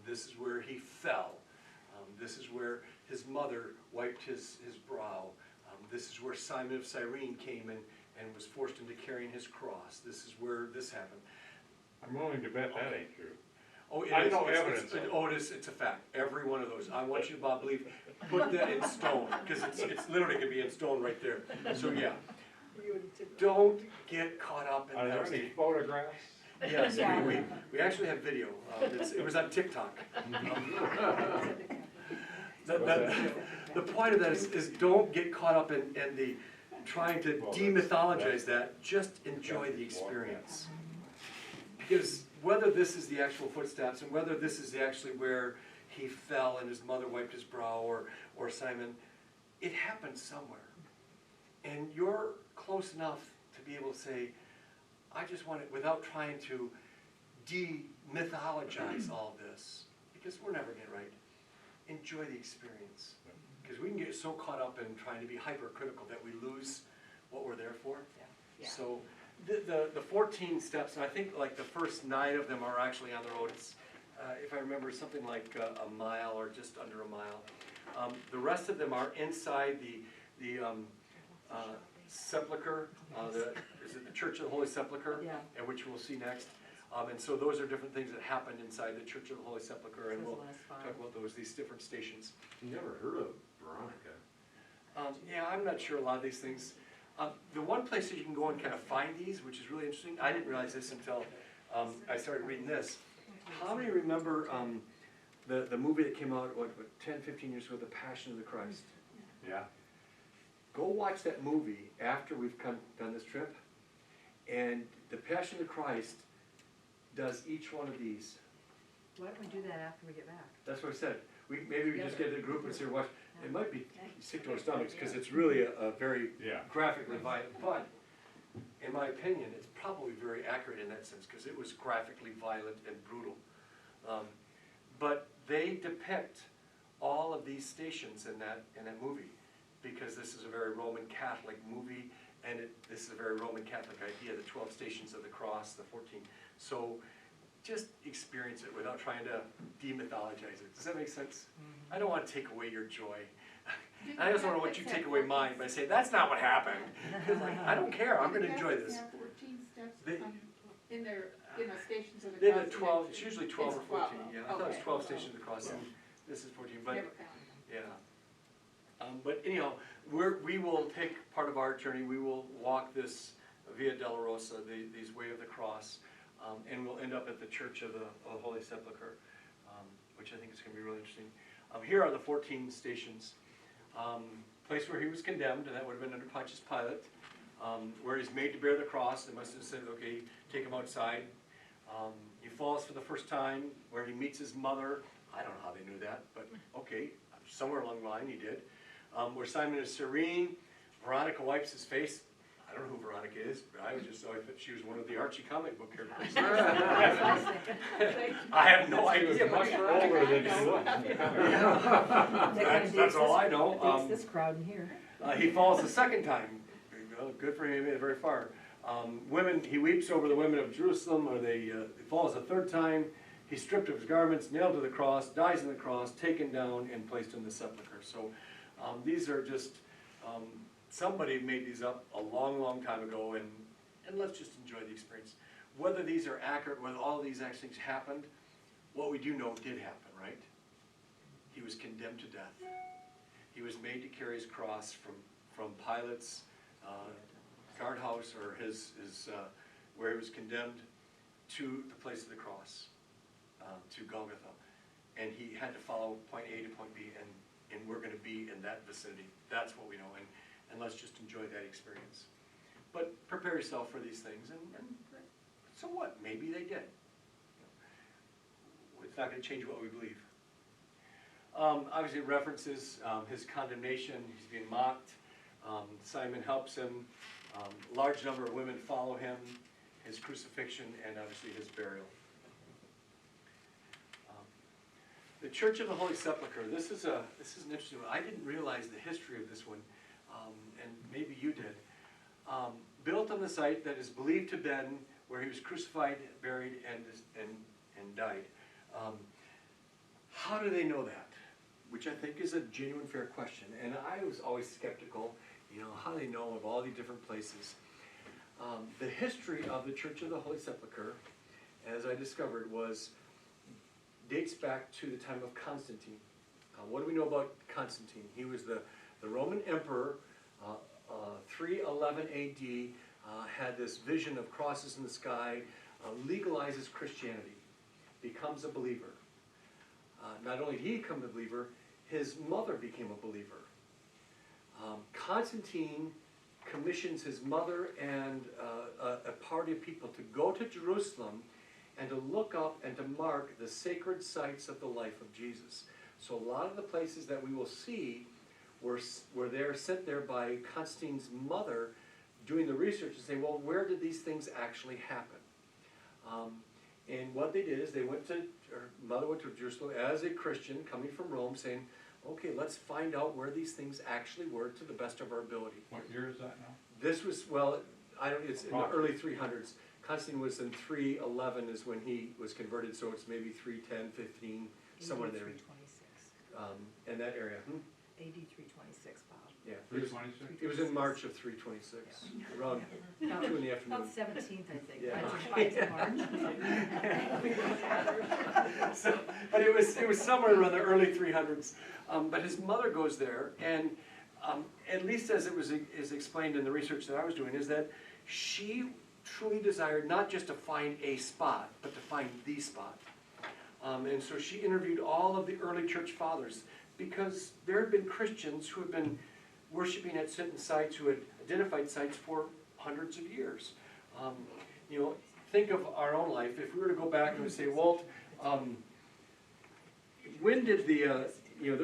This is where he fell. This is where his mother wiped his brow. This is where Simon of Cyrene came and was forced into carrying his cross. This is where this happened. I'm willing to bet that ain't true. Oh, it I is. know evidence of it. It's a fact. Every one of those. I want you to, Bob, put that in stone, because it's literally going to be in stone right there. So yeah, don't get caught up in Are there those. any photographs? Yes, we actually have video. It was on TikTok. The point of that is don't get caught up in the trying to demythologize that. Just enjoy the experience. Because whether this is the actual footsteps and whether this is actually where he fell and his mother wiped his brow, or Simon, it happened somewhere. And you're close enough to be able to say, I just want it, without trying to demythologize all this, because we're never getting it right. Enjoy the experience. Because we can get so caught up in trying to be hypercritical that we lose what we're there for. Yeah. So the 14 steps, and I think like the first 9 of them are actually on the road. It's, if I remember, something like a mile or just under a mile. The rest of them are inside the sepulcher, is it the Church of the Holy Sepulchre, Yeah. and which we'll see next. And so those are different things that happened inside the Church of the Holy Sepulchre, and Says we'll last file. talk about these different stations. Never heard of Veronica. Yeah, I'm not sure a lot of these things. The one place that you can go and kind of find these, which is really interesting, I didn't realize this until I started reading this. How many remember the movie that came out, 10, 15 years ago, The Passion of the Christ? Yeah, Go watch that movie after we've done this trip, and The Passion of the Christ does each one of these. Why don't we do that after we get back? That's what I said. Maybe we just get a group and say, watch. It might be sick to our stomachs, because it's really a very yeah. graphically violent, but in my opinion, it's probably very accurate in that sense, because it was graphically violent and brutal. But they depict all of these stations in that movie, because this is a very Roman Catholic movie, and this is a very Roman Catholic idea, the 12 stations of the cross, the 14. So just experience it without trying to demythologize it. Does that make sense? I don't want to take away your joy. I just don't want you to take away mine by saying, that's not what happened. Like, I don't care, I'm going to enjoy this. They have 14 steps They- in their, stations of the They cross. have 12, it's usually 12 or It's 12, 14, yeah. I thought it was okay. 12 stations across, and this is 14, but, Never counted them. yeah. But anyhow, we will take part of our journey, we will walk this Via Dolorosa, these Way of the Cross, and we'll end up at the Church of the Holy Sepulchre, which I think is going to be really interesting. Here are the 14 stations. Place where he was condemned, and that would have been under Pontius Pilate. Where he's made to bear the cross, they must have said, okay, take him outside. He falls for the first time, where he meets his mother. I don't know how they knew that, but okay, somewhere along the line he did. Where Simon is serene, Veronica wipes his face. I don't know who Veronica is, but I just thought she was one of the Archie comic book characters. I have no idea. Much older than she looks. That's all I know. Dates this crowd in here. He falls the second time. Well, good for him, he made it very far. He weeps over the women of Jerusalem, or he falls a third time. He's stripped of his garments, nailed to the cross, dies on the cross, taken down, and placed in the sepulchre. So these are just, somebody made these up a long, long time ago, and let's just enjoy the experience. Whether these are accurate, whether all of these actually happened, what we do know did happen, right? He was condemned to death. He was made to carry his cross from Pilate's guardhouse, or his where he was condemned, to the place of the cross, to Golgotha. And he had to follow point A to point B, and we're going to be in that vicinity. That's what we know, and let's just enjoy that experience. But prepare yourself for these things, and so what? Maybe they did. It's not going to change what we believe. Obviously, it references his condemnation. He's being mocked. Simon helps him. Large number of women follow him. His crucifixion, and obviously his burial. The Church of the Holy Sepulchre. This is an interesting one. I didn't realize the history of this one, and maybe you did. Built on the site that is believed to have been where he was crucified, buried, and died. How do they know that? Which I think is a genuine, fair question. And I was always skeptical, how do they know of all these different places? The history of the Church of the Holy Sepulchre, as I discovered, dates back to the time of Constantine. What do we know about Constantine? He was the Roman emperor, 311 AD, had this vision of crosses in the sky, legalizes Christianity, becomes a believer. Not only did he become a believer, his mother became a believer. Constantine commissions his mother and a party of people to go to Jerusalem and to look up and to mark the sacred sites of the life of Jesus. So a lot of the places that we will see were there, sent there by Constantine's mother, doing the research and saying, well, where did these things actually happen? And what they did is her mother went to Jerusalem as a Christian coming from Rome, saying, okay, let's find out where these things actually were to the best of our ability. What year is that now? This was, it's in the early 300s. Constantine was in 311 is when he was converted, so it's maybe 310, 15, somewhere there. AD 326. In that area. AD 326, Bob. Yeah. Three 26? It was in March of 326, around 2 in the afternoon. About 17th, I think. Yeah. Five to March. So, but it was somewhere around the early 300s. But his mother goes there, and at least as it was is explained in the research that I was doing, is that she truly desired not just to find a spot, but to find the spot. And so she interviewed all of the early church fathers, because there had been Christians who had been worshiping at certain sites, who had identified sites for hundreds of years. You know, think of our own life. If we were to go back and we say, Walt, when did the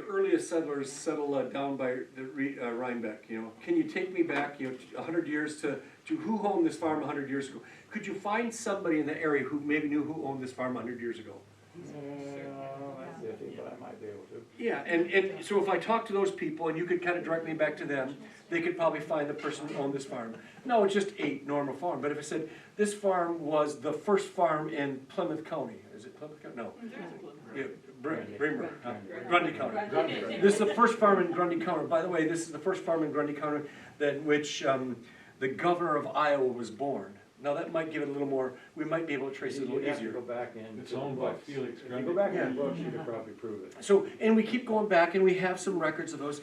earliest settlers settle down by the Rhinebeck? You know, can you take me back, 100 years to who owned this farm 100 years ago? Could you find somebody in the area who maybe knew who owned this farm 100 years ago? That's iffy, but I might be able to. Yeah, and so if I talk to those people and you could kind of direct me back to them, they could probably find the person who owned this farm. No, it's just a normal farm. But if I said, this farm was the first farm in Plymouth County, is it Plymouth County? No. Yeah, Grundy County. This is the first farm in Grundy County. By the way, this is the first farm in Grundy County in which the governor of Iowa was born. Now that might give it a little more, we might be able to trace it a little You'd have to easier. go back in. It's owned by Felix If you Grundy. go back in Yeah. the books, you could probably prove it. So, and we keep going back and we have some records of those.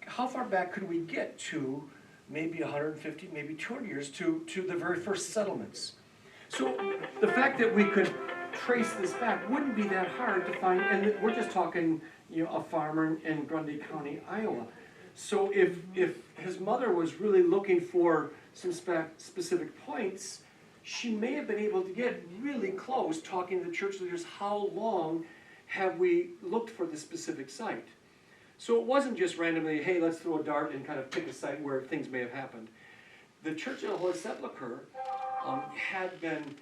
How far back could we get to maybe 150, maybe 200 years to the very first settlements? So the fact that we could trace this back wouldn't be that hard to find, and we're just talking, a farmer in Grundy County, Iowa. So if his mother was really looking for some specific points, she may have been able to get really close talking to the church leaders. How long have we looked for this specific site? So it wasn't just randomly, hey, let's throw a dart and kind of pick a site where things may have happened. The Church of the Holy Sepulchre had been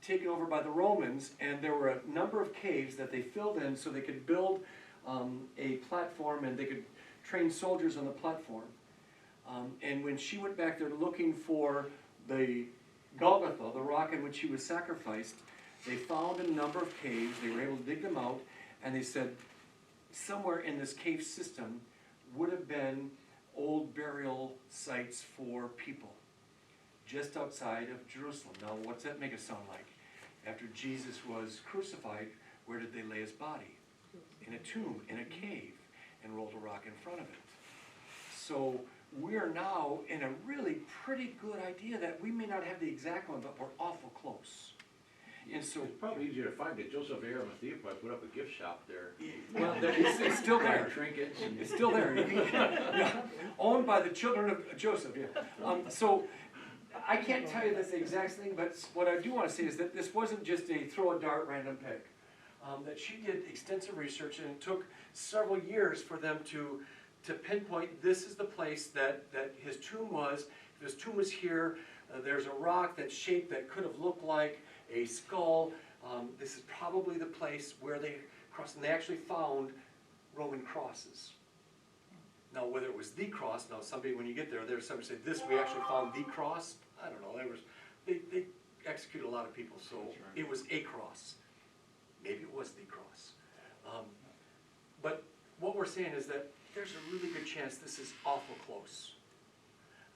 taken over by the Romans, and there were a number of caves that they filled in so they could build a platform and they could train soldiers on the platform. And when she went back there looking for the Golgotha, the rock in which he was sacrificed, they found a number of caves. They were able to dig them out, and they said somewhere in this cave system would have been old burial sites for people just outside of Jerusalem. Now, what's that make it sound like? After Jesus was crucified, where did they lay his body? In a tomb, in a cave, and rolled a rock in front of it. So we are now in a really pretty good idea that we may not have the exact one, but we're awful close. And so, It's probably easier to find it. Joseph of Arimathea probably put up a gift shop there. well, it's still there. Trinkets and. It's still there. Yeah. Owned by the children of Joseph, yeah. So I can't tell you that's the exact thing, but what I do want to say is that this wasn't just a throw a dart random pick. That she did extensive research, and it took several years for them to pinpoint this is the place that his tomb was. If his tomb was here, there's a rock that's shaped that could have looked like a skull. This is probably the place where they crossed, and they actually found Roman crosses. Now, whether it was the cross, now somebody, when you get there, there's somebody say, this, we actually found the cross. I don't know, they executed a lot of people, so it was a cross. Maybe it was the cross. But what we're saying is that there's a really good chance this is awful close.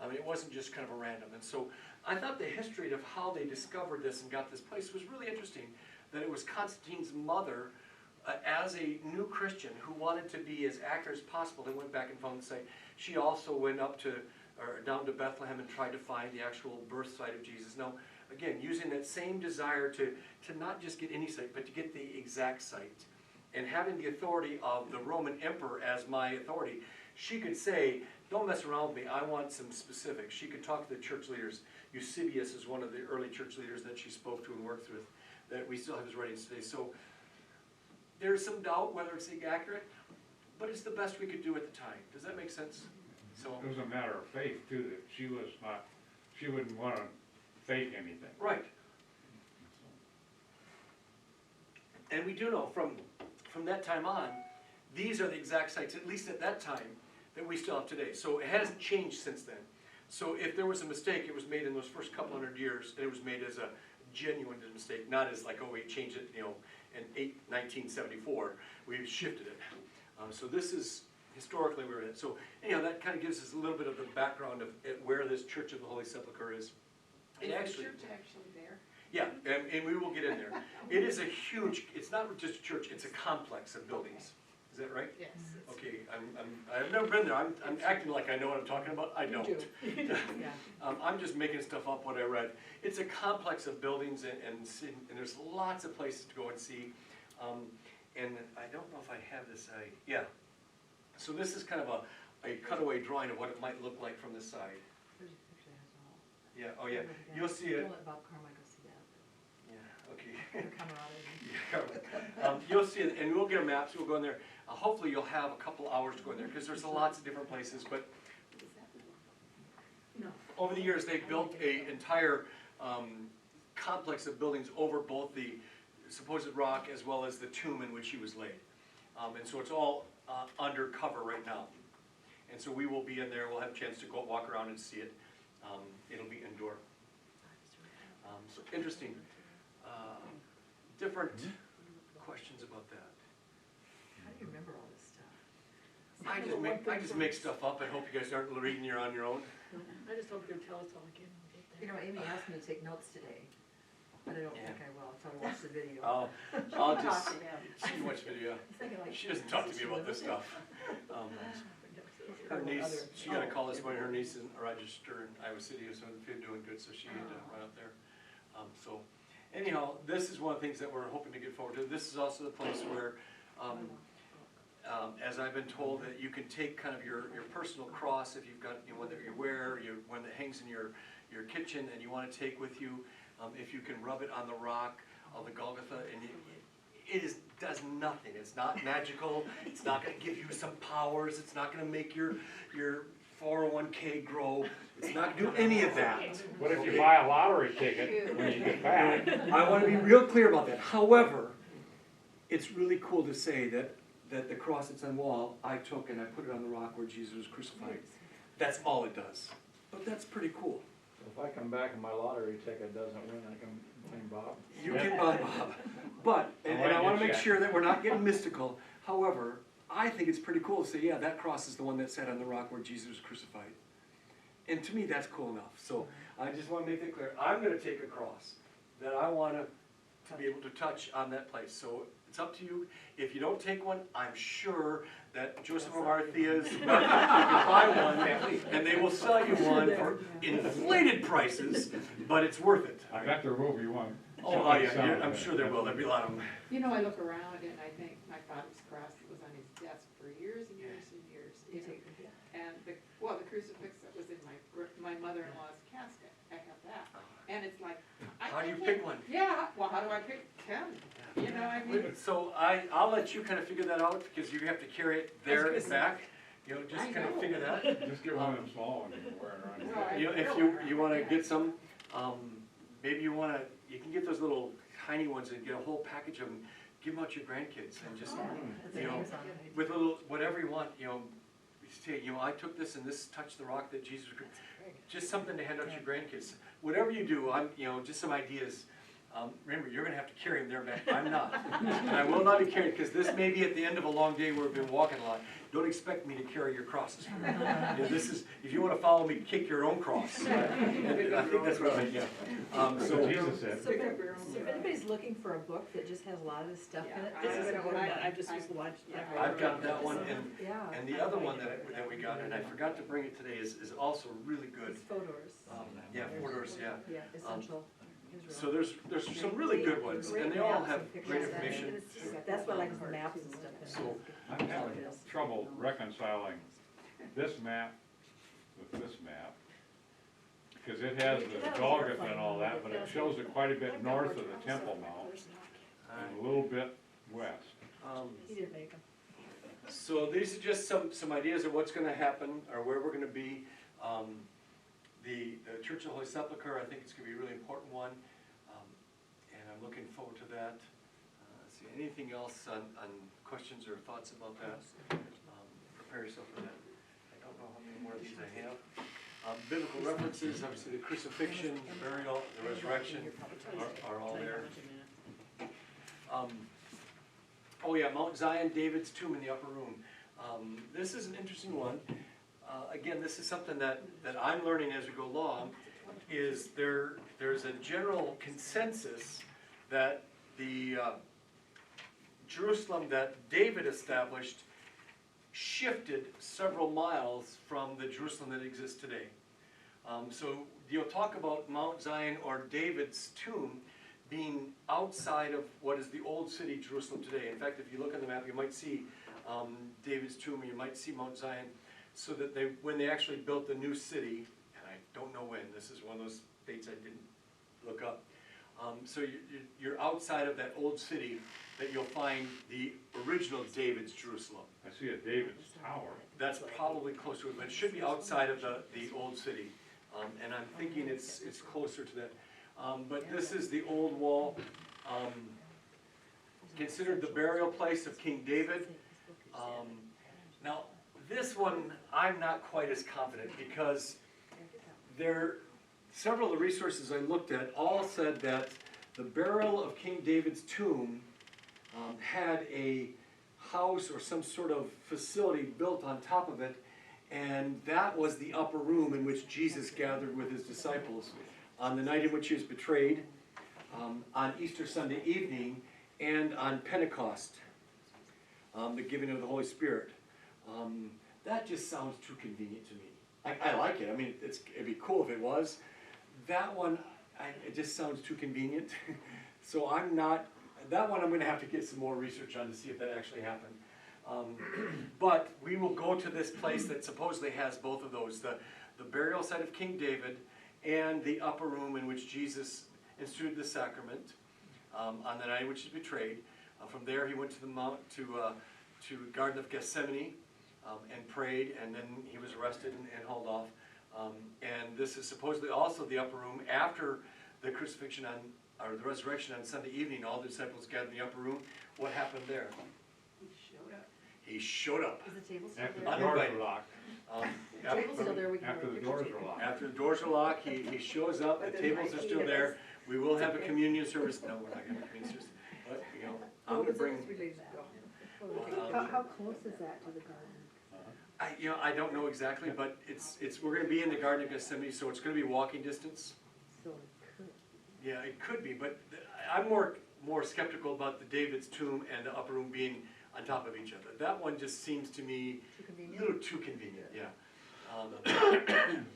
I mean, it wasn't just kind of a random. And so I thought the history of how they discovered this and got this place was really interesting, that it was Constantine's mother, as a new Christian who wanted to be as accurate as possible, they went back and found the site. She also went down to Bethlehem and tried to find the actual birth site of Jesus. Now, again, using that same desire to not just get any site, but to get the exact site. And having the authority of the Roman emperor as my authority, she could say, don't mess around with me, I want some specifics. She could talk to the church leaders. Eusebius is one of the early church leaders that she spoke to and worked with, that we still have his writings today. So there's some doubt whether it's accurate, but it's the best we could do at the time. Does that make sense? So It was a matter of faith too, that she wouldn't want to fake anything. right. And we do know from that time on, these are the exact sites, at least at that time, that we still have today. So it hasn't changed since then. So if there was a mistake, it was made in those first couple hundred years, and it was made as a genuine mistake, not as like, oh, we changed it, in 1974, we shifted it. So this is historically where it is. So anyhow, that kind of gives us a little bit of the background of where this Church of the Holy Sepulchre is. Is And the actually, church actually there? yeah, and we will get in there. It is a huge, it's not just a church, it's a complex of buildings. Is that right? Yes. Okay, I've never been there. I'm acting like I know what I'm talking about. I don't. Yeah. I'm just making stuff up what I read. It's a complex of buildings and there's lots of places to go and see. And I don't know if I have this, yeah. So this is kind of a cutaway drawing of what it might look like from the side. There's a picture that has it all. Yeah, oh yeah, you'll see it. Don't let Bob Carmichael see that. Yeah, okay. Or camaraderie. Yeah, you'll see it, and we'll get a map, so we'll go in there. Hopefully you'll have a couple hours to go in there, because there's lots of different places, but No. over the years, they've built an entire complex of buildings over both the supposed rock as well as the tomb in which he was laid. And so it's all undercover right now. And so we will be in there, we'll have a chance to go walk around and see it. It'll be indoor. So interesting. Different questions about that. How do you remember all this stuff? I just make stuff up. I hope you guys aren't reading it on your own. I just hope you'll tell us all again. You know, Amy asked me to take notes today, but I don't think I will until I watch the video. I'll just, Talk to him. she watch video. I'm thinking like, She doesn't talk to me about this stuff. Her niece, she got a call this morning, her niece is a register in Iowa City, so they're doing good, so she had to run up there. So anyhow, this is one of the things that we're hoping to get forward to. This is also the place where, as I've been told, that you can take kind of your personal cross, if you've got one that you wear, one that hangs in your kitchen and you want to take with you, if you can rub it on the rock of the Golgotha, and does nothing. It's not magical. It's not going to give you some powers. It's not going to make your 401k grow. It's not going to do any of that. What if you buy a lottery ticket when you get back? I want to be real clear about that. However, it's really cool to say that the cross that's on the wall, I took and I put it on the rock where Jesus was crucified. That's all it does. But that's pretty cool. If I come back and my lottery ticket doesn't win, I can blame Bob. You can Bob. But, and I want to make sure that we're not getting mystical. However, I think it's pretty cool to say, yeah, that cross is the one that sat on the rock where Jesus was crucified. And to me, that's cool enough. So I just want to make that clear. I'm going to take a cross that I want to be able to touch on that place. So it's up to you. If you don't take one, I'm sure that Joseph of Arimathea's you can buy one, and they will sell you one for inflated prices, but it's worth it. I got the ruby one. Oh, yeah, I'm sure there will. There'll be a lot of them. You know, I look around and I think my father's cross was on his desk for years and years and years. You take it, yeah. And the crucifix that was in my mother-in-law's casket, I have that. And it's like, How do you pick one? Yeah, well, how do I pick 10? You know, I mean. So I'll let you kind of figure that out, because you have to carry it there and back. You know, just kind of figure that. Just get one of them small ones you can wear around your neck. You know, if you want to get some, maybe you can get those little tiny ones and get a whole package of them. Give them out to your grandkids and just, you know, with a little, whatever you want, you know, say, you know, I took this and this touched the rock that Jesus, just something to hand out to your grandkids. Whatever you do, you know, just some ideas. Remember, you're going to have to carry them there back. I'm not. And I will not be carried, because this may be at the end of a long day where we've been walking a lot. Don't expect me to carry your crosses for you. You know, this is, if you want to follow me, kick your own cross. And I think that's what I meant, yeah. So Jesus said. So if anybody's looking for a book that just has a lot of this stuff in it, Yeah, this is a good one. I just was watching. I've got that one, Yeah. and the other one that we got, and I forgot to bring it today, is also really good. It's photos. Yeah, 4 doors, yeah. Yeah, essential. So there's some really good ones, and they all have great information. That's what I like, is maps and stuff. So I'm having trouble reconciling this map with this map, because it has the Golgotha and all that, but it shows it quite a bit north of the Temple Mount, and a little bit west. He didn't make them. So these are just some ideas of what's going to happen, or where we're going to be. The Church of the Holy Sepulchre, I think it's going to be a really important one, and I'm looking forward to that. Let's see, anything else on questions or thoughts about that? Prepare yourself for that. I don't know how many more of these I have. Biblical references, obviously the crucifixion, the burial, the resurrection are all there. Oh yeah, Mount Zion, David's tomb in the upper room. This is an interesting one. Again, this is something that I'm learning as we go along, is there's a general consensus that the Jerusalem that David established shifted several miles from the Jerusalem that exists today. So you'll talk about Mount Zion or David's tomb being outside of what is the old city Jerusalem today. In fact, if you look on the map, you might see David's tomb, and you might see Mount Zion, so that when they actually built the new city, and I don't know when, this is one of those dates I didn't look up, so you're outside of that old city that you'll find the original David's Jerusalem. I see a David's Tower. That's probably closer, but it should be outside of the old city. And I'm thinking it's closer to that. But this is the old wall, considered the burial place of King David. Now, this one, I'm not quite as confident, because several of the resources I looked at all said that the burial of King David's tomb had a house or some sort of facility built on top of it, and that was the upper room in which Jesus gathered with his disciples on the night in which he was betrayed, on Easter Sunday evening, and on Pentecost, the giving of the Holy Spirit. That just sounds too convenient to me. I like it. I mean, it'd be cool if it was. That one, it just sounds too convenient. So that one I'm going to have to get some more research on to see if that actually happened. But we will go to this place that supposedly has both of those, the burial site of King David and the upper room in which Jesus instituted the sacrament on the night in which he was betrayed. From there he went to the mount to Garden of Gethsemane and prayed, and then he was arrested and hauled off. And this is supposedly also the upper room after the crucifixion or the resurrection on Sunday evening. All the disciples gathered in the upper room. What happened there? He showed up. Is the table still After the there? doors were locked. The table's still there, we can After go the to doors kitchen were table. locked. After the doors are locked, he shows up, the tables are still there. We will have a communion service. No, we're not going to have a communion service. But, I'm going to bring, How close is that to the garden? I don't know exactly, but we're going to be in the Garden of Gethsemane, so it's going to be walking distance. So it could. Yeah, it could be, but I'm more skeptical about the David's tomb and the upper room being on top of each other. That one just seems to me Too a convenient? little too convenient, yeah.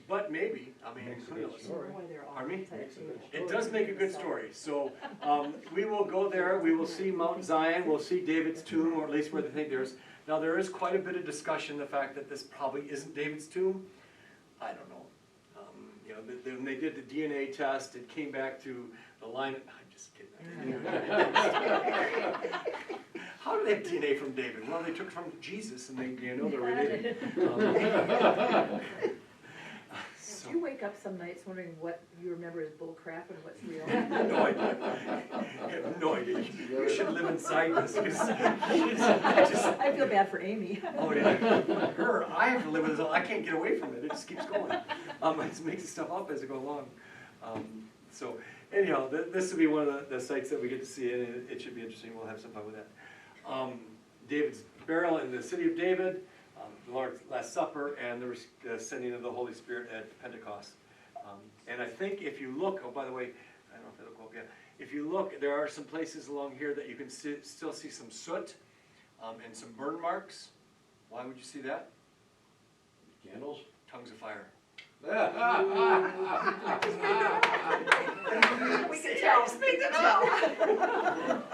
But maybe, I mean, who knows? I don't know why they're all Pardon me? outside of table. It does make a good story. So we will go there, we will see Mount Zion, we'll see David's tomb, or at least where they think there's. Now there is quite a bit of discussion, the fact that this probably isn't David's tomb. I don't know. When they did the DNA test, it came back to the line. I'm just kidding. How do they have DNA from David? Well, they took it from Jesus, and they they're related. Do you wake up some nights wondering what you remember as bull crap and what's real? No idea. I have no idea. You should live inside this. I feel bad for Amy. Oh yeah, I have to live with this. I can't get away from it. It just keeps going. I just make stuff up as I go along. So anyhow, this will be one of the sites that we get to see, and it should be interesting. We'll have some fun with that. David's burial in the city of David, the Lord's Last Supper, and the sending of the Holy Spirit at Pentecost. And I think if you look, oh, by the way, I don't know if it'll go up yet. If you look, there are some places along here that you can still see some soot and some burn marks. Why would you see that? Candles? Tongues of fire. We can tell.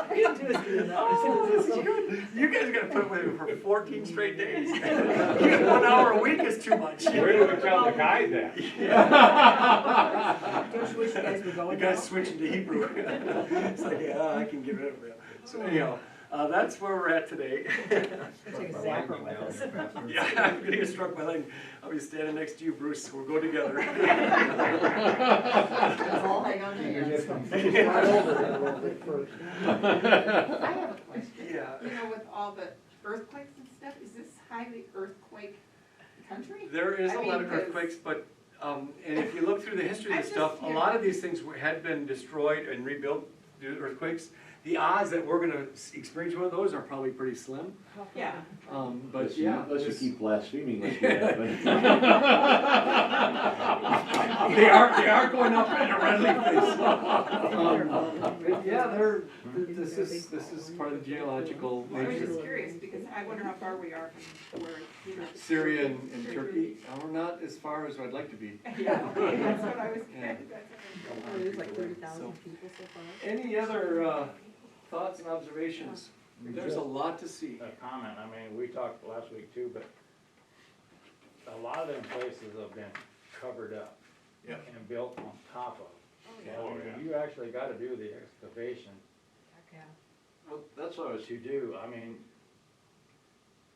We didn't do as good as that. Oh, this is good. You guys are going to put up with it for 14 straight days. 1 hour a week is too much. Where do we tell the guide that? Don't you wish you guys were The going guy's now? switching to Hebrew. It's like, yeah, I can get rid of it. So anyhow, that's where we're at today. Take a zapper with us. Yeah, I'm going to get struck by lightning. I'll be standing next to you, Bruce. We'll go together. Let's all hang on to You hands. just slide over there a little bit first. I have a question. Yeah. With all the earthquakes and stuff, is this highly earthquake country? There is I a mean, lot of 'cause- earthquakes, but, and if you look through the history of I'm this just stuff, a curious. lot of these things had been destroyed and rebuilt due to earthquakes. The odds that we're gonna experience one of those are probably pretty slim. Yeah. But Unless yeah. you this- keep blaspheming like you have been. They are going up in a red leaf place. But yeah, this is part of the geological I was nature. just curious, because I wonder how far we are from where, you know. Syria and Turkey, we're not as far as I'd like to be. Yeah, okay, that's what I was, Yeah. Oh, there's like 30,000 So- people so far. Any other thoughts and observations? There's a lot to see. A comment, I mean, we talked last week too, but a lot of them places have been covered up. Yeah. And built on top of. Yeah. So, I mean, you actually gotta do the excavation Yeah. Well, that's what I was, to do, I mean,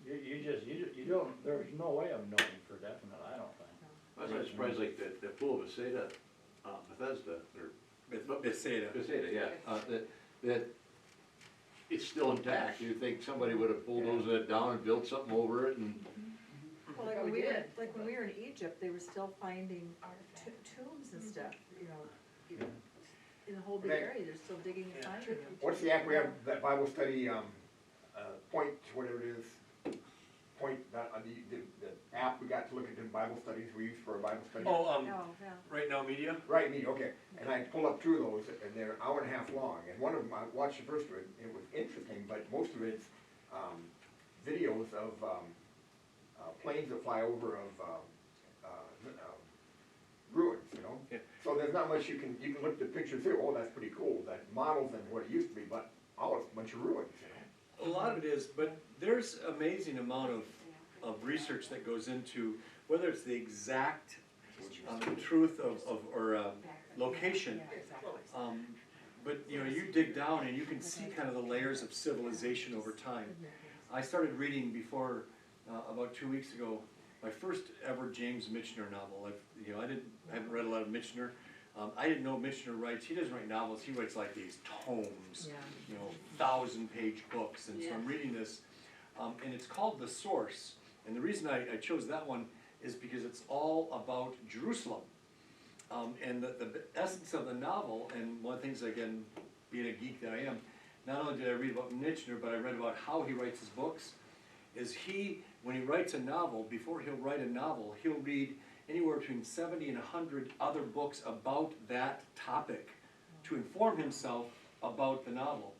you don't, there's no way of knowing for definite, I don't think. I was surprised, like, the pool of Bethesda, Bethsaida. Bethesda, yeah, that it's still intact. You'd think somebody would have bulldozed it down and built something over it and, Well, like when we were, like when we were in Egypt, they were still finding tombs and stuff, you know, even in the whole big Okay. area, they're still digging and finding them. What's the app we have, that Bible study, point, whatever it is, point, the app we got to look at the Bible studies we use for a Bible study? Oh, Oh, yeah. Right Now Media? Right, me, okay, and I pulled up two of those, and they're an hour and a half long, and one of them, I watched the first one, it was interesting, but most of it's, videos of, planes that fly over of, ruins, you know? Yeah. So there's not much you can look at the pictures here, oh, that's pretty cool, that models and what it used to be, but, oh, it's a bunch of ruins, you know? A lot of it is, but there's amazing amount of research that goes into whether it's the exact truth or location. Yeah, exactly. But you know, you dig down and you can see kind of the layers of civilization over time. I started reading before, about 2 weeks ago, my first ever James Michener novel. I haven't read a lot of Michener. I didn't know Michener writes, he doesn't write novels, he writes like these tomes, Yeah. 1,000-page books, and so I'm reading this, and it's called The Source, and the reason I chose that one is because it's all about Jerusalem, and the essence of the novel, and one of the things, again, being a geek that I am, not only did I read about Michener, but I read about how he writes his books, when he writes a novel, before he'll write a novel, he'll read anywhere between 70 and 100 other books about that topic to inform himself about the novel.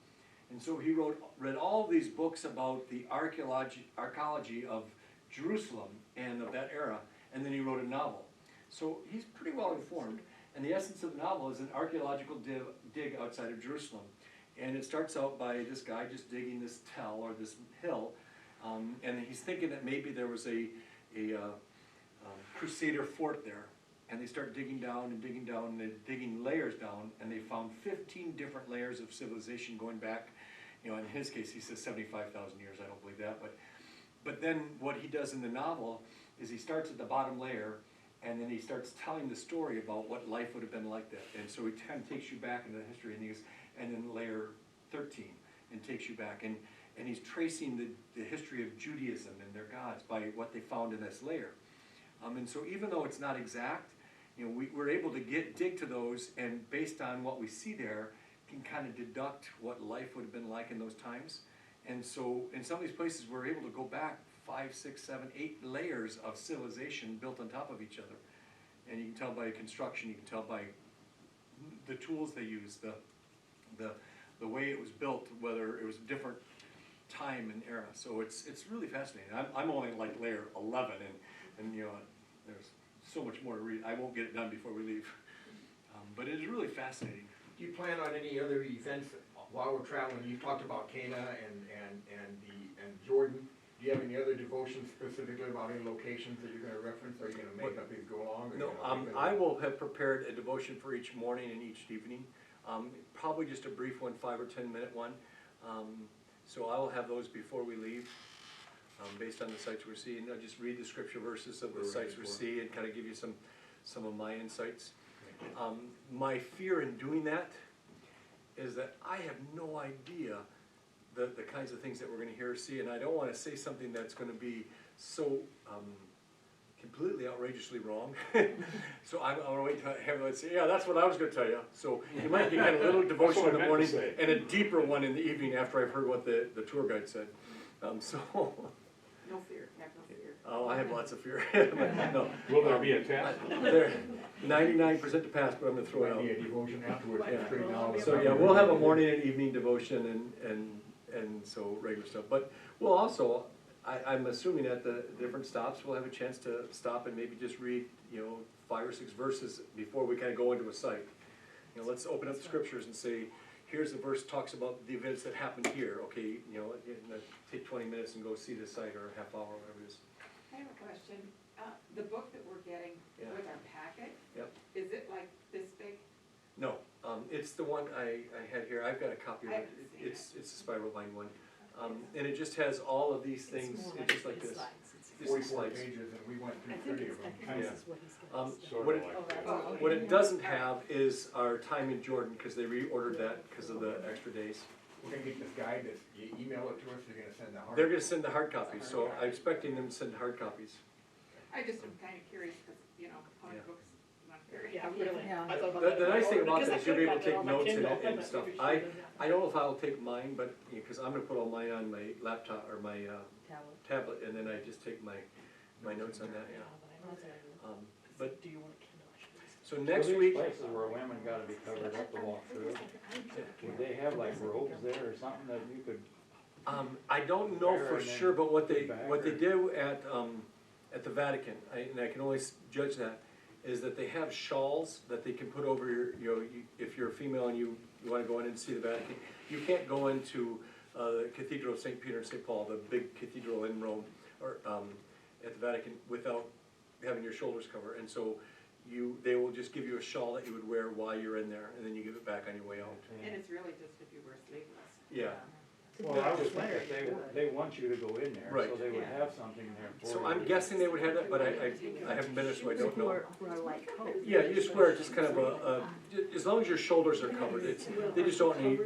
And so he read all these books about the archaeology of Jerusalem and of that era, and then he wrote a novel. So he's pretty well informed, and the essence of the novel is an archaeological dig outside of Jerusalem. And it starts out by this guy just digging this tell, or this hill, and he's thinking that maybe there was a Crusader fort there, and they start digging down and digging down, and they're digging layers down, and they found 15 different layers of civilization going back, in his case he says 75,000 years, I don't believe that, but then what he does in the novel is he starts at the bottom layer, and then he starts telling the story about what life would have been like that, and so he kind of takes you back into the history, and then layer 13, and takes you back, and he's tracing the history of Judaism and their gods by what they found in this layer. And so even though it's not exact, we're able to dig to those, and based on what we see there, can kind of deduct what life would have been like in those times. And so in some of these places, we're able to go back 5, 6, 7, 8 layers of civilization built on top of each other. And you can tell by construction, you can tell by the tools they use, the way it was built, whether it was a different time and era. So it's really fascinating. I'm only like layer 11, and there's so much more to read. I won't get it done before we leave. But it is really fascinating. Do you plan on any other events while we're traveling? You talked about Cana and Jordan. Do you have any other devotions specifically about any locations that you're gonna reference? Are you gonna make up as you go along? Or No, you know, I will have prepared a devotion for each morning and each evening. Probably just a brief one, 5 or 10 minute one. So I will have those before we leave, based on the sites we're seeing. I'll just read the scripture verses of the sites we see and kind of give you some of my insights. My fear in doing that is that I have no idea the kinds of things that we're going to hear or see, and I don't want to say something that's going to be so completely outrageously wrong. So I'm gonna wait to have everyone say, yeah, that's what I was gonna tell you. So you might get kind of a little devotion what in I the meant to morning say. and a deeper one in the evening after I've heard what the tour guide said. So, No fear, have no fear. oh, I have lots of fear. No. Will there be a test? They're 99% to pass, but I'm gonna throw it out. Might be a devotion afterwards, Yeah. straighten out. So, yeah, we'll have a morning and evening devotion and so regular stuff. But we'll also, I'm assuming at the different stops, we'll have a chance to stop and maybe just read, 5 or 6 verses before we kind of go into a site. Let's open up the scriptures and say, here's the verse talks about the events that happened here, okay, take 20 minutes and go see the site, or a half hour, whatever it is. I have a question. The book that we're getting Yeah. with our packet, Yep. is it like this big? No, it's the one I had here, I've got a copy of I it, haven't seen it's a spiral line one. And it just has all of these things, it's just like this. Just 44 slides. pages, and we went I through think 30 it's, of I them. think this Yeah. is what he's Um, got. Sort What of it- like Oh, that. okay. What it doesn't have is our time in Jordan, because they reordered that because of the extra days. We're gonna get this guide, you email it to us, they're gonna send the hard. They're gonna send the hard copies, so I'm expecting them to send hard copies. I just am kind of curious, because, how many Yeah. books I'm very. Yeah, really. Yeah. I thought about The that. nice thing about Because that I is you'll be able to put take that on my notes in Kindle, it and but stuff. maybe she I doesn't. don't know if I'll take mine, but, because I'm gonna put all mine on my laptop, or my tablet, and then I just take my notes on that, yeah. But, Do you want a Kindle? I should just- so next these week, places where women gotta be covered up to walk through, would they have like robes there or something that you could, I don't know for And then sure, but what they back or- do at the Vatican, and I can only judge that, is that they have shawls that they can put over if you're a female and you wanna go in and see the Vatican. You can't go into the Cathedral of St. Peter and St. Paul, the big cathedral in Rome, or at the Vatican, without having your shoulders covered. And so they will just give you a shawl that you would wear while you're in there, and then you give it back on your way out. And it's really just if you wear sleeveless. Yeah. well, I was thinking they want you to go in there, Right. so they would Yeah. have something there for you. So I'm guessing they would have that, but I haven't been there, so I don't Who know. are like coat. Yeah, you just wear just kind of as long as your shoulders are covered, they just don't need,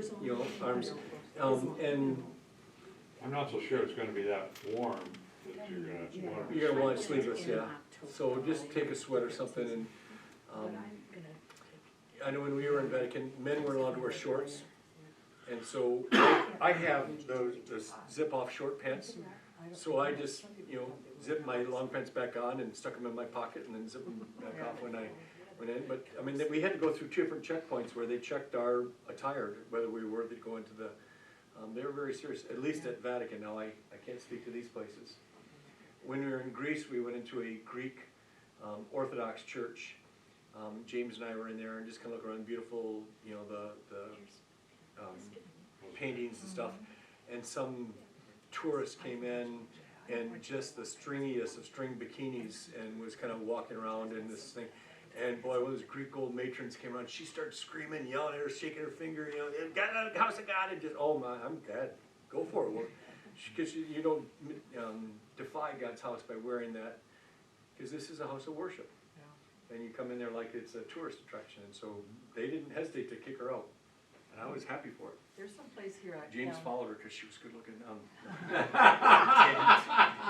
arms. And I'm not so sure it's gonna be that warm that you're gonna wanna be. you're gonna want it sleeveless, yeah. So just take a sweater or something, and, I know when we were in Vatican, men weren't allowed to wear shorts. And so I have those zip-off short pants, so I just, zipped my long pants back on and stuck them in my pocket and then zipped them back off when I went in. But, I mean, we had to go through 2 different checkpoints where they checked our attire, whether we were worthy to go into the, they were very serious, at least at Vatican. Now, I can't speak to these places. When we were in Greece, we went into a Greek Orthodox church. James and I were in there and just kind of look around, beautiful, paintings and stuff. And some tourist came in and just the stringiest of string bikinis and was kind of walking around in this thing. And boy, one of those Greek old matrons came around, she started screaming, yelling at her, shaking her finger, God, house of God, and just, oh my, I'm glad, go for it. Because you don't defy God's house by wearing that, because this is a house of worship. And you come in there like it's a tourist attraction, and so they didn't hesitate to kick her out. And I was happy for it. There's some place here at James town. followed her because she was good looking.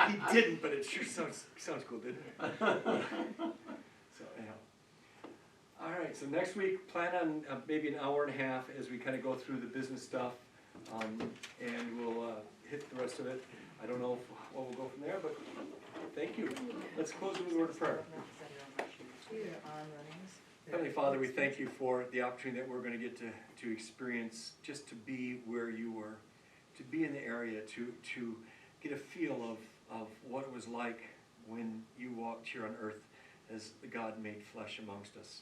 He didn't, but it sure sounds cool, didn't it? So anyhow. All right, so next week, plan on maybe an hour and a half as we kind of go through the business stuff, and we'll hit the rest of it. I don't know what we'll go from there, but thank you. Let's close with a word of prayer. Heavenly Father, we thank you for the opportunity that we're going to get to experience, just to be where you were, to be in the area, to get a feel of what it was like when you walked here on earth as the God made flesh amongst us.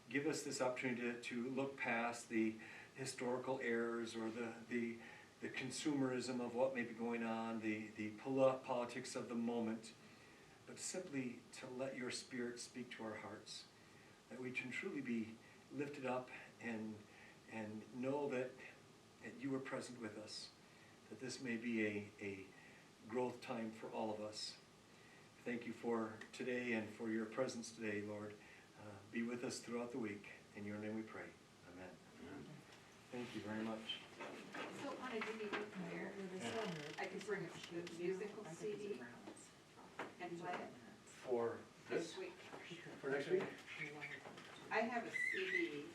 Give us this opportunity to look past the historical errors or the consumerism of what may be going on, the politics of the moment, but simply to let your Spirit speak to our hearts, that we can truly be lifted up and know that you are present with us, that this may be a growth time for all of us. Thank you for today and for your presence today, Lord. Be with us throughout the week. In your name we pray. Amen. Thank you very much. So on a DVD player, I could bring a musical CD and play it. for this, This week. for next week? I have a CD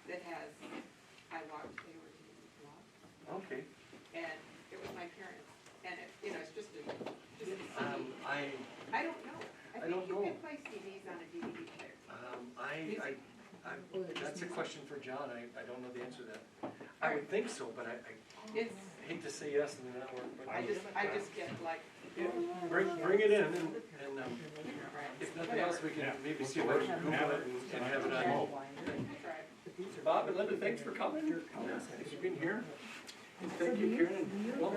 that has, I walked, they were to walk, Okay. and it was my parents, and it, you know, it's just a CD. I don't know. I I don't think you know. can play CDs on a DVD player. That's a question for John, I don't know the answer to that. I would think so, but I It's, hate to say yes and then not work, but. I just get like, Bring it in, and if nothing else, we can maybe see if I can Google it and have it on. try. Bob and Linda, thanks for coming. Thanks for being here. Thank you, Karen. Well,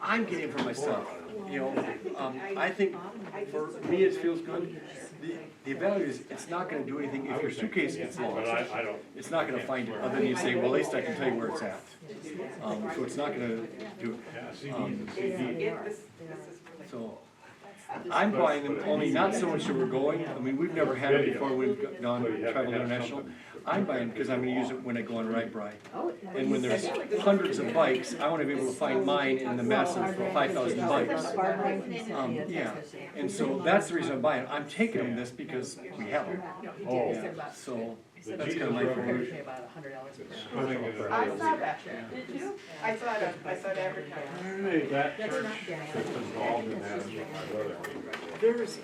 I'm getting for myself, you know, I think for me, it feels good. The value is, it's not gonna do anything if your suitcase gets But lost. I don't, It's not gonna find it, other than you say, well, at least I can tell you where it's at. So it's not gonna do, yeah, CDs and CDs. This is. so. I'm buying them only not so much that we're going, I mean, we've never had it before, we've gone, traveled international. I'm buying because I'm gonna use it when I go on ride bri. And when there's hundreds of bikes, I wanna be able to find mine in the massive 5,000 bikes. Yeah, and so that's the reason I'm buying. I'm taking them this because we have them. Oh, So the that's Jesus kinda my favorite. Revolution. About $100 Swimming in the I river. saw that, did you? I saw it advertised. That church that's involved in that is my brother. There's,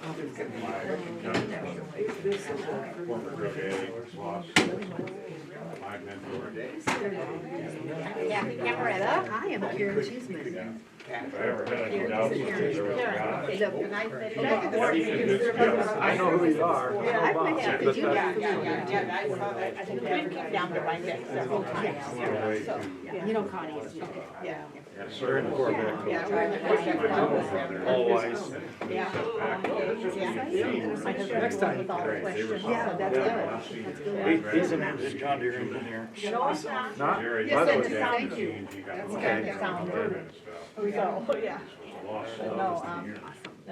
Former drug addict, lost my mentor. Kathy Camaretta. I am Karen Cheeseman. If I ever had any doubts, there was a guy. I know who you are. Yeah, I went out, did you? Yeah, I saw that. I think we came down to my neck several times. So, you know Connie is, yeah. They're in the Corvette. Yeah. All wise. Yeah. Next time. With all the questions, yeah, that's good. He's an John Deere engineer. No, it's not. Not? Jerry, Yes, by the it's way, thank Dad, you. he got That's lost okay. in the Sound car good. and stuff. So, yeah. Lost No, all this year.